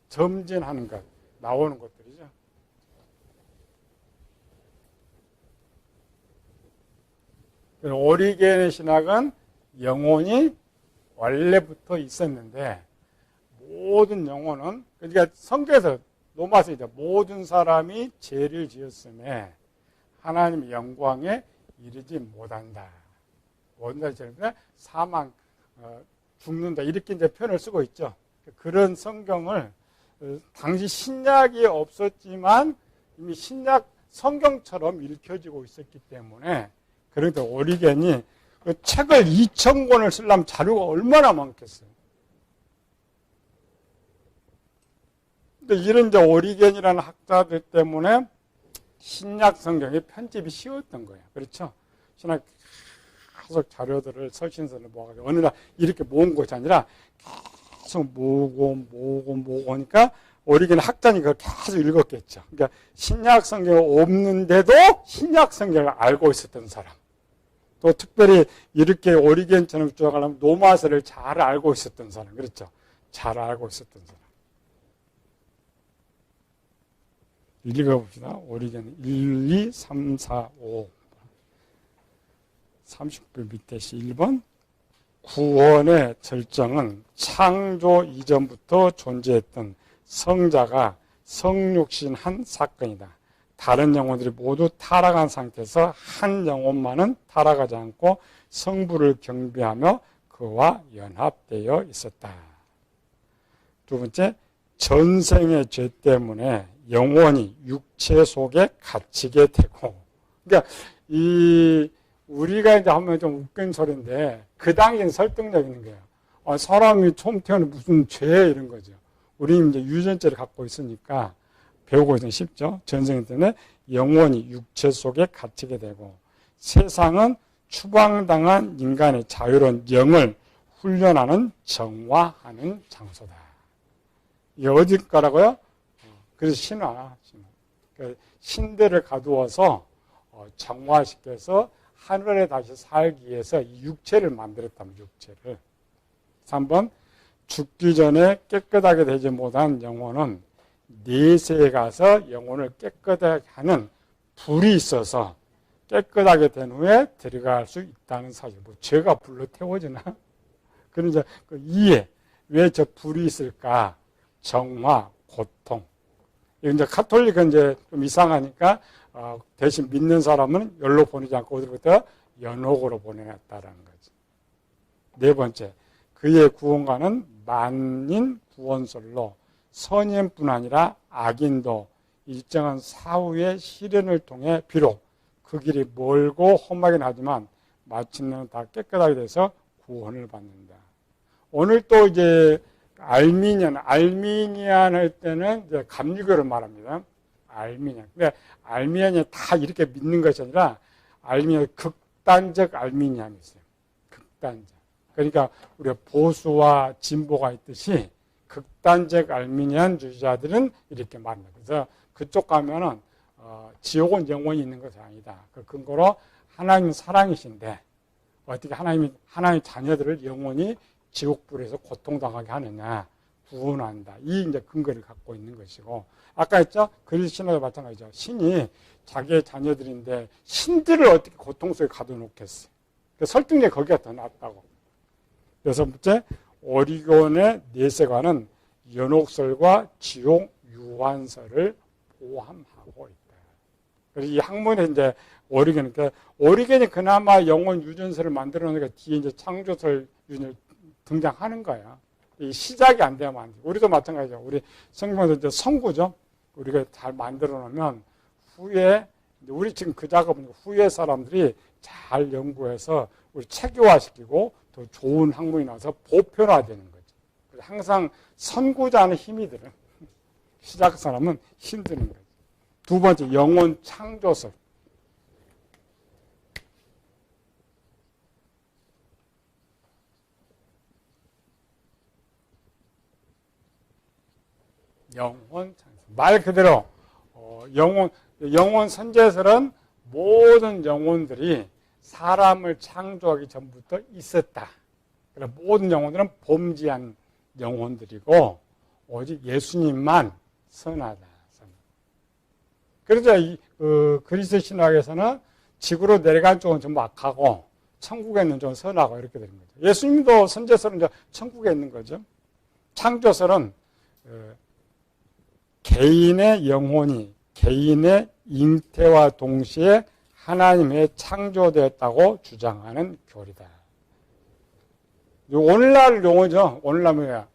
점진하는 것, 나오는 것들이죠. 오리겐의 신학은 영혼이 원래부터 있었는데 모든 영혼은 그러니까 성경에서 로마서 이제 모든 사람이 죄를 지었음에 하나님의 영광에 이르지 못한다. 못한다. 사망, 죽는다. 이렇게 이제 표현을 쓰고 있죠. 그런 성경을 당시 신약이 없었지만 이미 신약 성경처럼 읽혀지고 있었기 때문에 그런데 오리겐이 그 책을 2000권을 쓰려면 자료가 얼마나 많겠어요. 근데 이런 이제 오리겐이라는 학자들 때문에 신약 성경의 편집이 쉬웠던 거예요. 그렇죠? 신약 계속 자료들을 서신서를 모아가지고 어느 날 이렇게 모은 것이 아니라 계속 모으고 하니까 오리겐 학자니까 계속 읽었겠죠. 그러니까 신약 성경이 없는데도 신약 성경을 알고 있었던 사람. 또 특별히 이렇게 오리겐처럼 주장하려면 노마서를 잘 알고 있었던 사람. 그렇죠? 잘 알고 있었던 사람. 읽어봅시다. 오리겐 1, 2, 3, 4, 5. 30분 밑에 1번. 구원의 절정은 창조 이전부터 존재했던 성자가 성육신 한 사건이다. 다른 영혼들이 모두 타락한 상태에서 한 영혼만은 타락하지 않고 성부를 경배하며 그와 연합되어 있었다. 두 번째, 전생의 죄 때문에 영혼이 육체 속에 갇히게 되고, 그러니까 우리가 이제 하면 좀 웃긴 소리인데 그 당시엔 설득력 있는 거예요. 사람이 처음 태어나 무슨 죄 이런 거죠. 우리는 이제 유전자를 갖고 있으니까 배우고 있으면 쉽죠. 전생 때문에 영혼이 육체 속에 갇히게 되고 세상은 추방당한 인간의 자유로운 영을 훈련하는 정화하는 장소다. 이게 어딜까라고요? 그래서 신화. 그러니까 신들을 가두어서 정화시켜서 하늘에 다시 살기 위해서 이 육체를 만들었다면 육체를. 3번 죽기 전에 깨끗하게 되지 못한 영혼은 내세에 가서 영혼을 깨끗하게 하는 불이 있어서 깨끗하게 된 후에 들어갈 수 있다는 사실. 뭐 죄가 불로 태워지나? 그런 이제 그 이해. 왜 저 불이 있을까? 정화, 고통. 이제 카톨릭은 이제 좀 이상하니까 대신 믿는 사람은 열로 보내지 않고 어디부터 연옥으로 보내놨다라는 거지. 네 번째, 그의 구원과는 만인 구원설로 선인뿐 아니라 악인도 일정한 사후의 시련을 통해 비록 그 길이 멀고 험하긴 하지만 마침내는 다 깨끗하게 돼서 구원을 받는다. 오늘 또 이제 알미니안 할 때는 이제 감리교를 말합니다. 알미니안. 근데 알미니안이 다 이렇게 믿는 것이 아니라 알미니안 극단적 알미니안이 있어요. 극단적. 그러니까 우리가 보수와 진보가 있듯이 극단적 알미니안주의자들은 이렇게 말합니다. 그래서 그쪽 가면은 지옥은 영원히 있는 것이 아니다. 그 근거로 하나님 사랑이신데 어떻게 하나님 자녀들을 영원히 지옥불에서 고통당하게 하느냐, 구원한다. 이 이제 근거를 갖고 있는 것이고, 아까 했죠? 그리스 신화도 마찬가지죠. 신이 자기의 자녀들인데 신들을 어떻게 고통 속에 가둬놓겠어요? 그 설득력이 거기가 더 낫다고. 여섯 번째, 오리곤의 내세관은 연옥설과 지옥 유한설을 포함하고 있다. 그래서 이 학문에 이제 오리겐이 그나마 영혼 유전설을 만들어 놓으니까 뒤에 이제 창조설 유전을 등장하는 거야. 이 시작이 안 되면 안 돼. 우리도 마찬가지죠. 우리 성경에서 이제 성구죠. 우리가 잘 만들어 놓으면 후에, 우리 지금 그 작업은 후에 사람들이 잘 연구해서 우리 체계화시키고 더 좋은 학문이 나와서 보편화되는 거죠. 그래서 항상 선구자는 힘이 들어요. 시작 사람은 힘드는 거죠. 두 번째, 영혼 창조설. 영혼 창조. 말 그대로 영혼 선제설은 모든 영혼들이 사람을 창조하기 전부터 있었다. 그래서 모든 영혼들은 범죄한 영혼들이고 오직 예수님만 선하다. 그래서 그리스 신학에서는 지구로 내려간 쪽은 전부 악하고 천국에 있는 쪽은 선하고 이렇게 되는 거죠. 예수님도 선제설은 이제 천국에 있는 거죠. 창조설은 개인의 영혼이 개인의 잉태와 동시에 하나님의 창조되었다고 주장하는 교리다. 오늘날 용어죠. 오늘날 뭐야?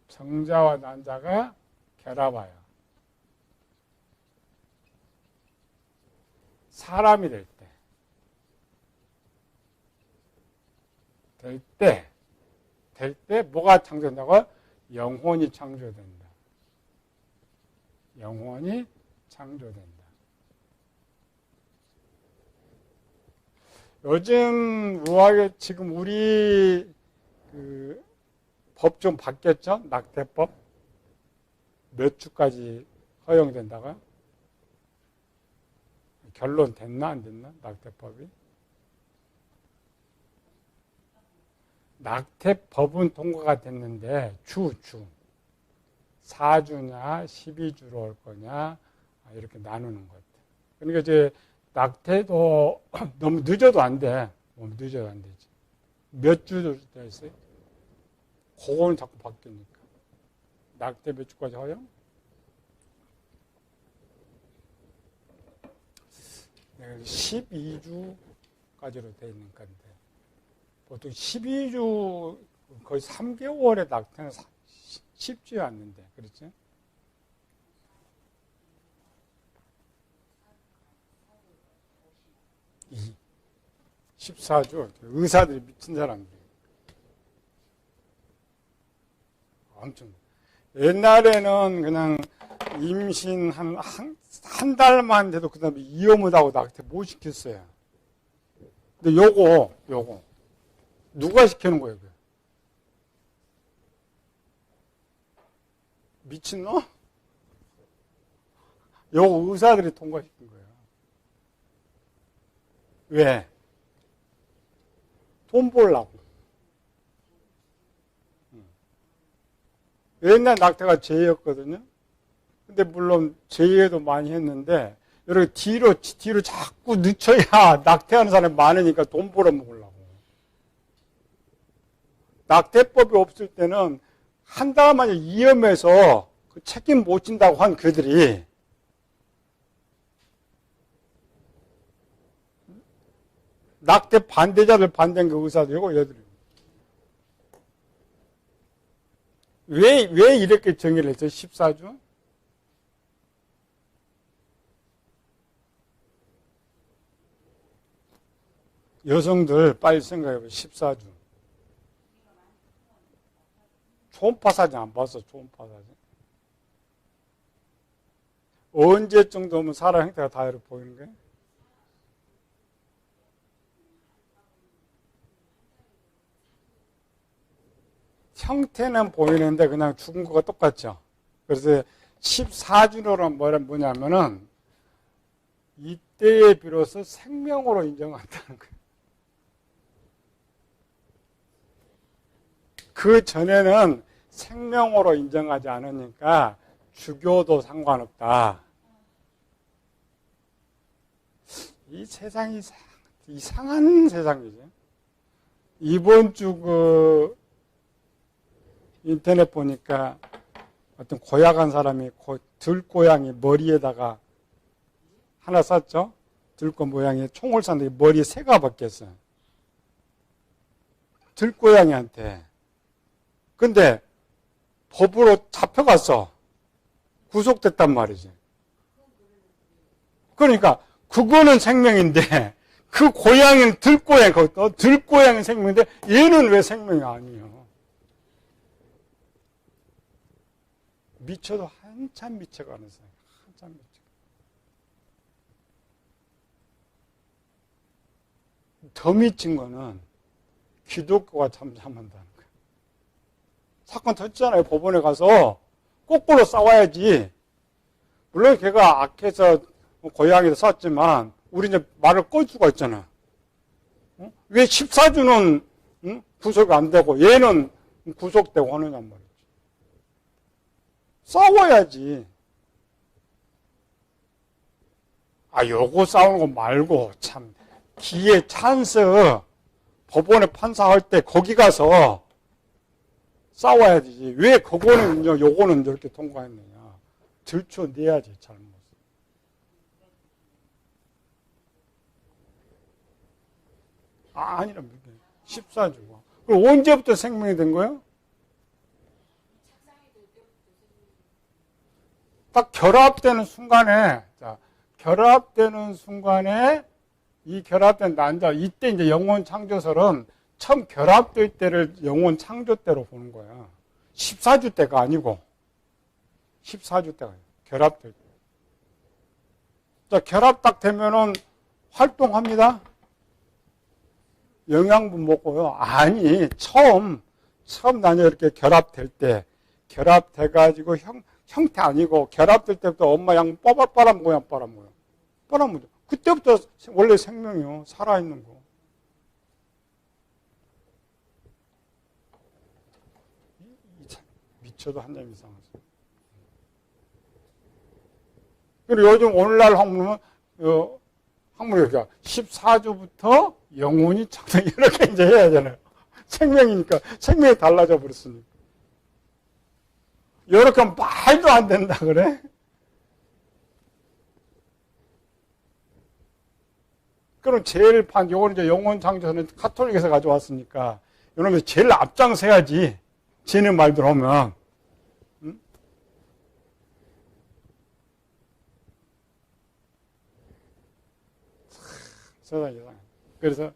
정자와 난자가 결합하여 사람이 될 때 뭐가 창조된다고? 영혼이 창조된다. 영혼이 창조된다. 요즘 우아하게 지금 우리 법 좀 바뀌었죠? 낙태법. 몇 주까지 허용된다고요? 결론 됐나 안 됐나? 낙태법이? 낙태법은 통과가 됐는데 주 4주냐 12주로 올 거냐 이렇게 나누는 것. 그러니까 이제 낙태도 너무 늦어도 안 돼. 너무 늦어도 안 되지. 몇 주 됐어요? 그거는 자꾸 바뀌니까. 낙태 몇 주까지 허용? 12주까지로 돼 있는 건데. 보통 12주, 거의 3개월에 낙태는 쉽지 않는데, 그렇죠? 이 14주. 의사들이 미친 사람들. 엄청. 옛날에는 그냥 임신 한 달만 돼도 그 다음에 위험하다고 낙태 못 시켰어요. 근데 요거. 누가 시키는 거예요? 미친놈? 요거 의사들이 통과시킨 거예요. 왜? 돈 벌라고. 옛날 낙태가 제의였거든요. 근데 물론 제의도 많이 했는데 이렇게 뒤로 자꾸 늦춰야 낙태하는 사람이 많으니까 돈 벌어먹으려고. 낙태법이 없을 때는 한다만 위험해서 책임 못 진다고 한 그들이 낙태 반대자들 반대한 그 의사들이고 얘들이. 왜 이렇게 정의를 했어요? 14주? 여성들 빨리 생각해봐요. 14주. 초음파 사진 안 봤어? 초음파 사진. 언제 정도면 사람 형태가 다 이렇게 보이는 거예요? 형태는 보이는데 그냥 죽은 거가 똑같죠. 그래서 14주로는 뭐냐면은 이때에 비로소 생명으로 인정한다는 거예요. 그 전에는 생명으로 인정하지 않으니까 죽여도 상관없다. 이 세상이 이상한 세상이죠. 이번 주 인터넷 보니까 어떤 고약한 사람이 들고양이 머리에다가 하나 쐈죠. 들고 모양의 총을 쐈는데 머리에 새가 박혔어요. 들고양이한테. 근데 법으로 잡혀갔어. 구속됐단 말이지. 그러니까 그거는 생명인데 그 고양이는 들고양이 생명인데 얘는 왜 생명이 아니에요? 미쳐도 한참 미쳐가는 사람. 한참 미쳐. 더 미친 거는 기독교가 잠잠한다는 거예요. 사건 터지잖아요. 법원에 가서 거꾸로 싸워야지. 물론 걔가 악해서 고양이도 쐈지만 우리 이제 말을 꺼줄 수가 있잖아. 왜 14주는 구속이 안 되고 얘는 구속되고 하느냔 말이지. 싸워야지. 요거 싸우는 거 말고 참 기회 찬스 법원에 판사할 때 거기 가서 싸워야 되지. 왜 그거는 요거는 이렇게 통과했느냐. 들춰내야지 잘못. 아니랍니다. 14주가. 그럼 언제부터 생명이 된 거예요? 딱 결합되는 순간에, 이 결합된 난자, 이때 이제 영혼 창조설은 처음 결합될 때를 영혼 창조 때로 보는 거야. 14주 때가 아니고, 14주 때가 결합될 때. 자, 결합 딱 되면은 활동합니다. 영양분 먹고요. 아니, 처음 나녀 이렇게 결합될 때, 결합돼가지고 형태 아니고 결합될 때부터 엄마 양 빨아먹어요, 안 빨아먹어요? 빨아먹어요. 그때부터 원래 생명이요. 살아있는 거. 미쳐도 한 점 이상하죠. 그리고 요즘 오늘날 학문은, 학문이 14주부터 영혼이 창조, 이렇게 이제 해야 하잖아요. 생명이니까, 생명이 달라져 버렸으니까. 이렇게 하면 말도 안 된다, 그래? 그럼 요거는 이제 영혼 창조는 카톨릭에서 가져왔으니까, 이러면 제일 앞장서야지. 쟤네 말대로 하면. 응? 세상에. 그래서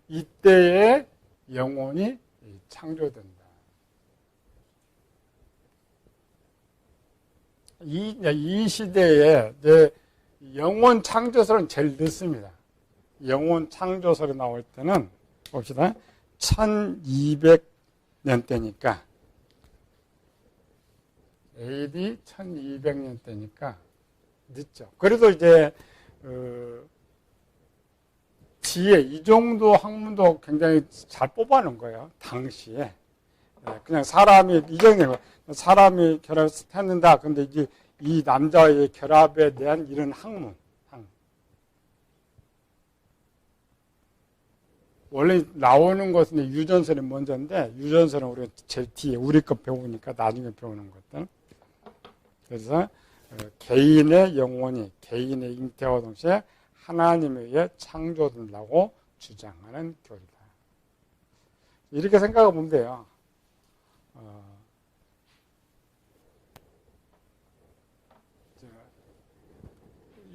이때에 영혼이 창조된다. 이 시대에 이제 영혼 창조설은 제일 늦습니다. 영혼 창조설이 나올 때는 봅시다. 1200년대니까 AD 1200년대니까 늦죠. 그래도 이제 뒤에 이 정도 학문도 굉장히 잘 뽑아놓은 거예요. 당시에. 그냥 사람이 이정도 사람이 결합했는다. 근데 이제 이 남자의 결합에 대한 이런 학문. 원래 나오는 것은 유전설이 먼저인데 유전설은 우리가 제일 뒤에 우리 거 배우니까 나중에 배우는 것들. 그래서 개인의 영혼이 개인의 잉태와 동시에 하나님에 의해 창조된다고 주장하는 교리다. 이렇게 생각해 보면 돼요.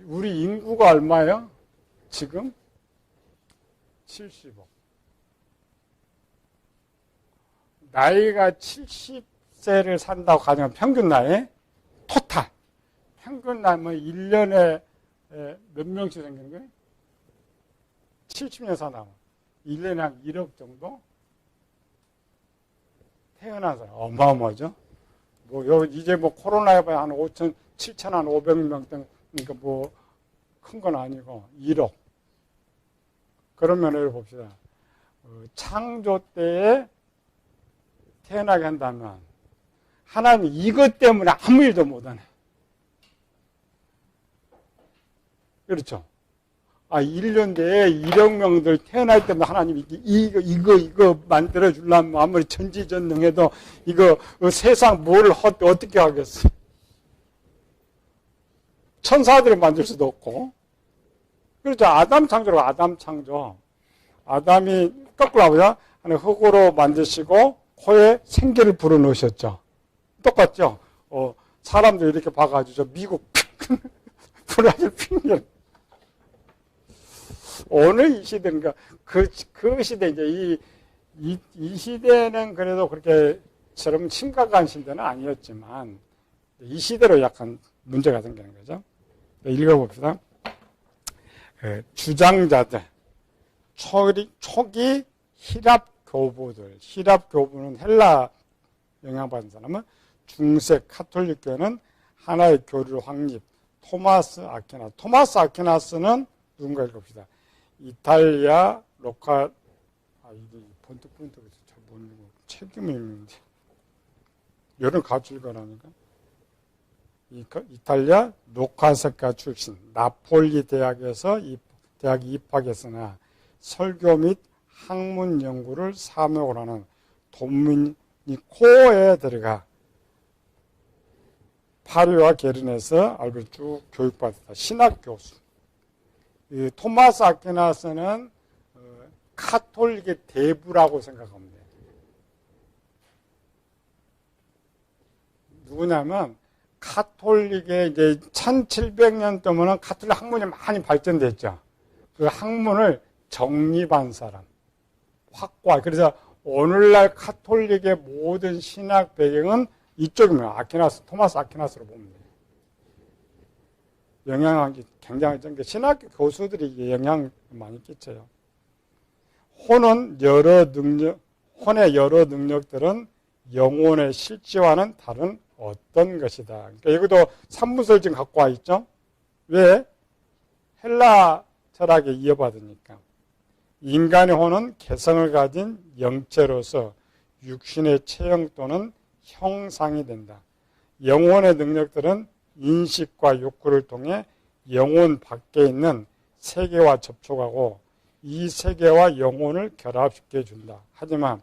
우리 인구가 얼마예요? 지금? 70억. 나이가 70세를 산다고 가정하면 평균 나이, 토탈. 평균 나이면 1년에 몇 명씩 생기는 거예요? 70년 사나면 1년에 한 1억 정도? 태어난 사람. 어마어마하죠? 이제 코로나에 봐야 한 7,500명 등, 그러니까 큰 건 아니고 1억. 그런 면을 봅시다. 창조 때에 태어나게 한다면 하나님 이것 때문에 아무 일도 못하네. 그렇죠? 1년 내에 1억 명들 태어날 때마다 하나님이 이거 만들어주려면 아무리 전지전능해도 이거 세상 뭘 어떻게 하겠어? 천사들을 만들 수도 없고. 그렇죠. 아담 창조. 아담이 거꾸로 하보자. 흙으로 만드시고 코에 생기를 불어넣으셨죠. 똑같죠. 사람들 이렇게 봐가지고 미국 브라질 핑계. 오늘 이 시대인가 그 시대 이제 이 시대는 그래도 그렇게 저런 심각한 시대는 아니었지만 이 시대로 약간 문제가 생기는 거죠. 읽어봅시다. 주장자들, 초기 히랍 교부는 헬라 영향받은 사람은 중세 카톨릭교회는 하나의 교리를 확립. 토마스 아퀴나스는 누군가 읽어봅시다. 이탈리아 로카 이게 번뜩번뜩 잘 못 읽어. 책임이 있는데 여름 같이 읽어라니까. 이탈리아 노카세카 출신 나폴리 대학에서 대학에 입학했으나 설교 및 학문 연구를 사명으로 하는 도미니코에 들어가 파리와 게르네에서 알을 쭉 교육받았다. 신학 교수. 토마스 아퀴나스는 카톨릭의 대부라고 생각하면 돼요. 누구냐면 카톨릭의 이제 1700년 동안은 카톨릭 학문이 많이 발전됐죠. 그 학문을 정립한 사람, 확고한. 그래서 오늘날 카톨릭의 모든 신학 배경은 이쪽이면 토마스 아퀴나스로 보면 돼요. 영향이 굉장히 큰 게 신학교 교수들이 영향을 많이 끼쳐요. 혼의 여러 능력들은 영혼의 실제와는 다른 어떤 것이다. 그러니까 이것도 산문설 지금 갖고 와 있죠. 왜? 헬라 철학에 이어받으니까. 인간의 혼은 개성을 가진 영체로서 육신의 체형 또는 형상이 된다. 영혼의 능력들은 인식과 욕구를 통해 영혼 밖에 있는 세계와 접촉하고 이 세계와 영혼을 결합시켜 준다. 하지만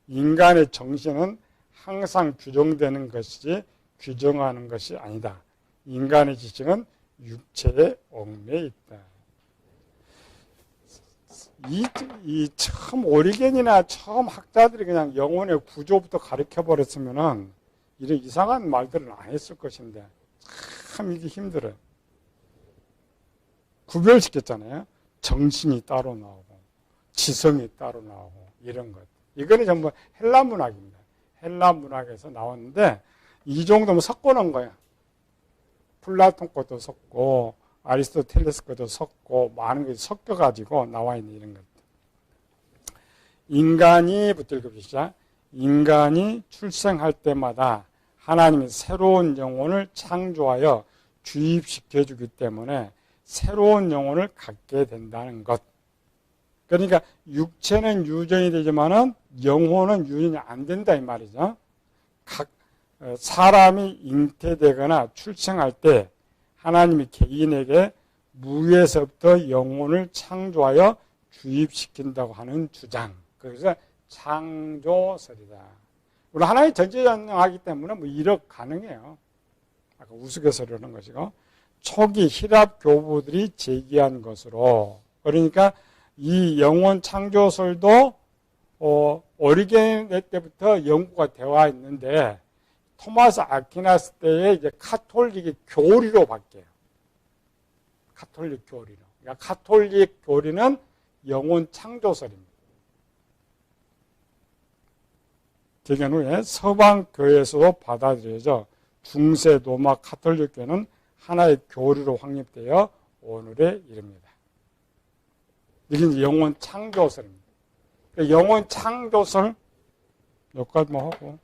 인간의 정신은 항상 규정되는 것이지 규정하는 것이 아니다. 인간의 지식은 육체에 얽매여 있다. 이 처음 오리겐이나 처음 학자들이 그냥 영혼의 구조부터 가르쳐 버렸으면은 이런 이상한 말들은 안 했을 것인데 참 이게 힘들어요. 구별시켰잖아요. 정신이 따로 나오고 지성이 따로 나오고 이런 것. 이거는 전부 헬라 문학입니다. 헬라 문학에서 나왔는데 이 정도면 섞어놓은 거야. 플라톤 것도 섞고 아리스토텔레스 것도 섞고 많은 것이 섞여가지고 나와 있는 이런 것들. 인간이 출생할 때마다 하나님이 새로운 영혼을 창조하여 주입시켜 주기 때문에 새로운 영혼을 갖게 된다는 것. 그러니까 육체는 유전이 되지만은 영혼은 유전이 안 된다 이 말이죠. 사람이 잉태되거나 출생할 때 하나님이 개인에게 무에서부터 영혼을 창조하여 주입시킨다고 하는 주장. 그래서 창조설이다. 우리 하나님 전지전능하기 때문에 뭐 이렇게 가능해요. 아까 우스갯소리로 그러는 것이고, 초기 히랍 교부들이 제기한 것으로, 그러니까 이 영혼 창조설도 오리게네 때부터 연구가 되어 있는데 토마스 아퀴나스 때에 이제 카톨릭이 교리로 바뀌어요. 카톨릭 교리로. 그러니까 카톨릭 교리는 영혼 창조설입니다. 개견 후에 서방 교회에서도 받아들여져 중세 로마 카톨릭 교회는 하나의 교리로 확립되어 오늘에 이릅니다. 이게 이제 영혼 창조설입니다. 영혼 창조설 여기까지만 하고